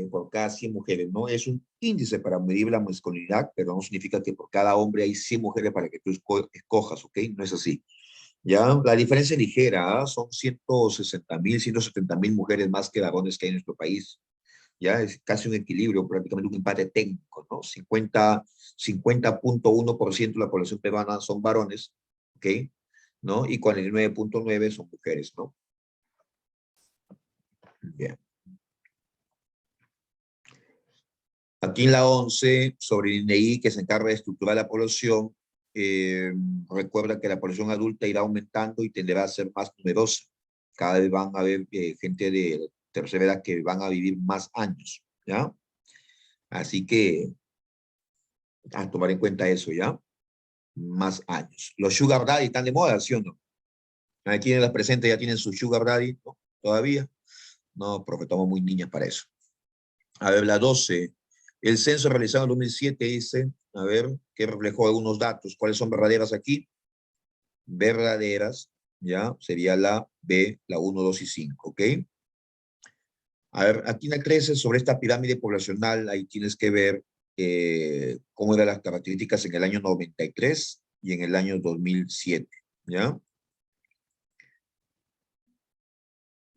por cada 100 mujeres, ¿no? Es un índice para medir la masculinidad, pero no significa que por cada hombre hay 100 mujeres para que tú escojas, ¿ok? No es así. ¿Ya? La diferencia es ligera, ¿ah? Son 160.000, 170.000 mujeres más que varones que hay en nuestro país. ¿Ya? Es casi un equilibrio, prácticamente un empate técnico, ¿no? 50.1% de la población peruana son varones, ¿ok? ¿no? Y 49.9 son mujeres, ¿no? Bien. Aquí en la 11, sobre el INEI, que se encarga de estructurar la población, recuerda que la población adulta irá aumentando y tenderá a ser más numerosa. Cada vez van a haber gente de tercera edad que van a vivir más años, ¿ya? Así que a tomar en cuenta eso, ¿ya? Más años. Los sugar daddy están de moda, ¿sí o no? Aquí en las presentes ya tienen su sugar daddy, ¿no? Todavía. No, porque estamos muy niñas para eso. A ver, la 12. El censo realizado en 2007 dice, a ver, que reflejó algunos datos. ¿Cuáles son verdaderas aquí? Verdaderas, ¿ya? Sería la B, la 1, 2 y 5, ¿ok? A ver, aquí en la 13, sobre esta pirámide poblacional, ahí tienes que ver cómo eran las características en el año 93 y en el año 2007, ¿ya?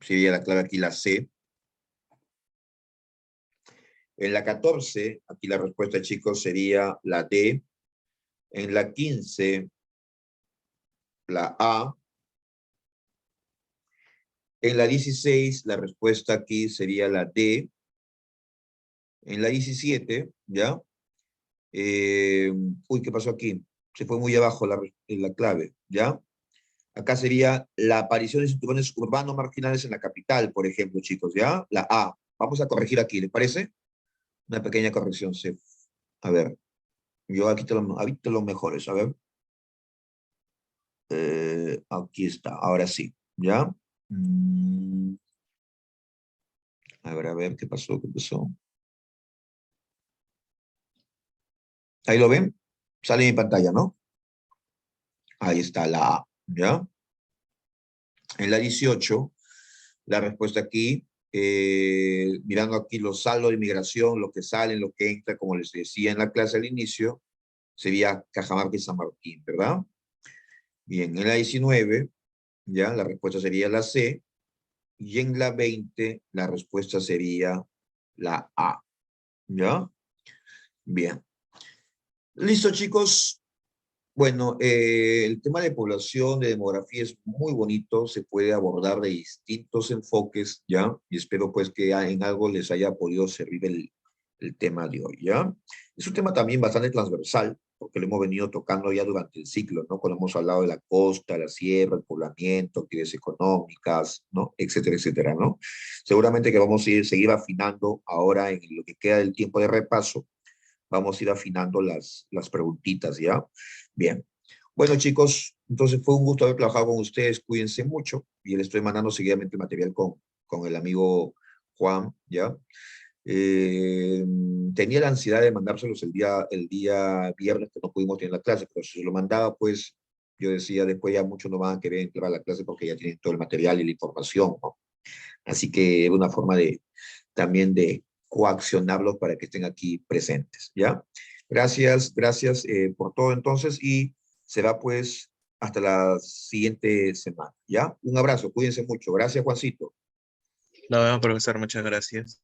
Sería la clave aquí la C. En la 14, aquí la respuesta, chicos, sería la D. En la 15, la A. En la 16, la respuesta aquí sería la D. En la 17, ¿ya? Uy, ¿qué pasó aquí? Se fue muy abajo la clave, ¿ya? Acá sería la aparición de cinturones urbanos marginales en la capital, por ejemplo, chicos, ¿ya? La A. Vamos a corregir aquí, ¿les parece? Una pequeña corrección, sí. A ver, yo aquí te los mejores, a ver. Aquí está, ahora sí, ¿ya? A ver, ¿qué pasó? ¿Qué pasó? Ahí lo ven, sale en mi pantalla, ¿no? Ahí está la A, ¿ya? En la 18, la respuesta aquí, mirando aquí los saldos de inmigración, lo que sale, lo que entra, como les decía en la clase al inicio, sería Cajamarca y San Martín, ¿verdad? Bien, en la 19, ya, la respuesta sería la C, y en la 20, la respuesta sería la A, ¿ya? Bien. Listo, chicos. Bueno, el tema de población, de demografía es muy bonito, se puede abordar de distintos enfoques, ¿ya? Y espero pues que en algo les haya podido servir el tema de hoy, ¿ya? Es un tema también bastante transversal, porque lo hemos venido tocando ya durante el ciclo, ¿no? Cuando hemos hablado de la costa, la sierra, el poblamiento, actividades económicas, ¿no? Etcétera, etcétera, ¿no? Seguramente que vamos a seguir afinando ahora en lo que queda del tiempo de repaso, vamos a ir afinando las preguntitas, ¿ya? Bien. Bueno, chicos, entonces fue un gusto haber trabajado con ustedes. Cuídense mucho y les estoy mandando seguidamente el material con el amigo Juan, ¿ya? Tenía la ansiedad de mandárselos el día viernes que no pudimos tener la clase, pero si se lo mandaba, pues yo decía, después ya muchos no van a querer entrar a la clase porque ya tienen todo el material y la información, ¿no? Así que es una forma también de coaccionarlos para que estén aquí presentes, ¿ya? Gracias por todo entonces y será pues hasta la siguiente semana, ¿ya? Un abrazo, cuídense mucho. Gracias, Juancito. Nos vemos, profesor. Muchas gracias.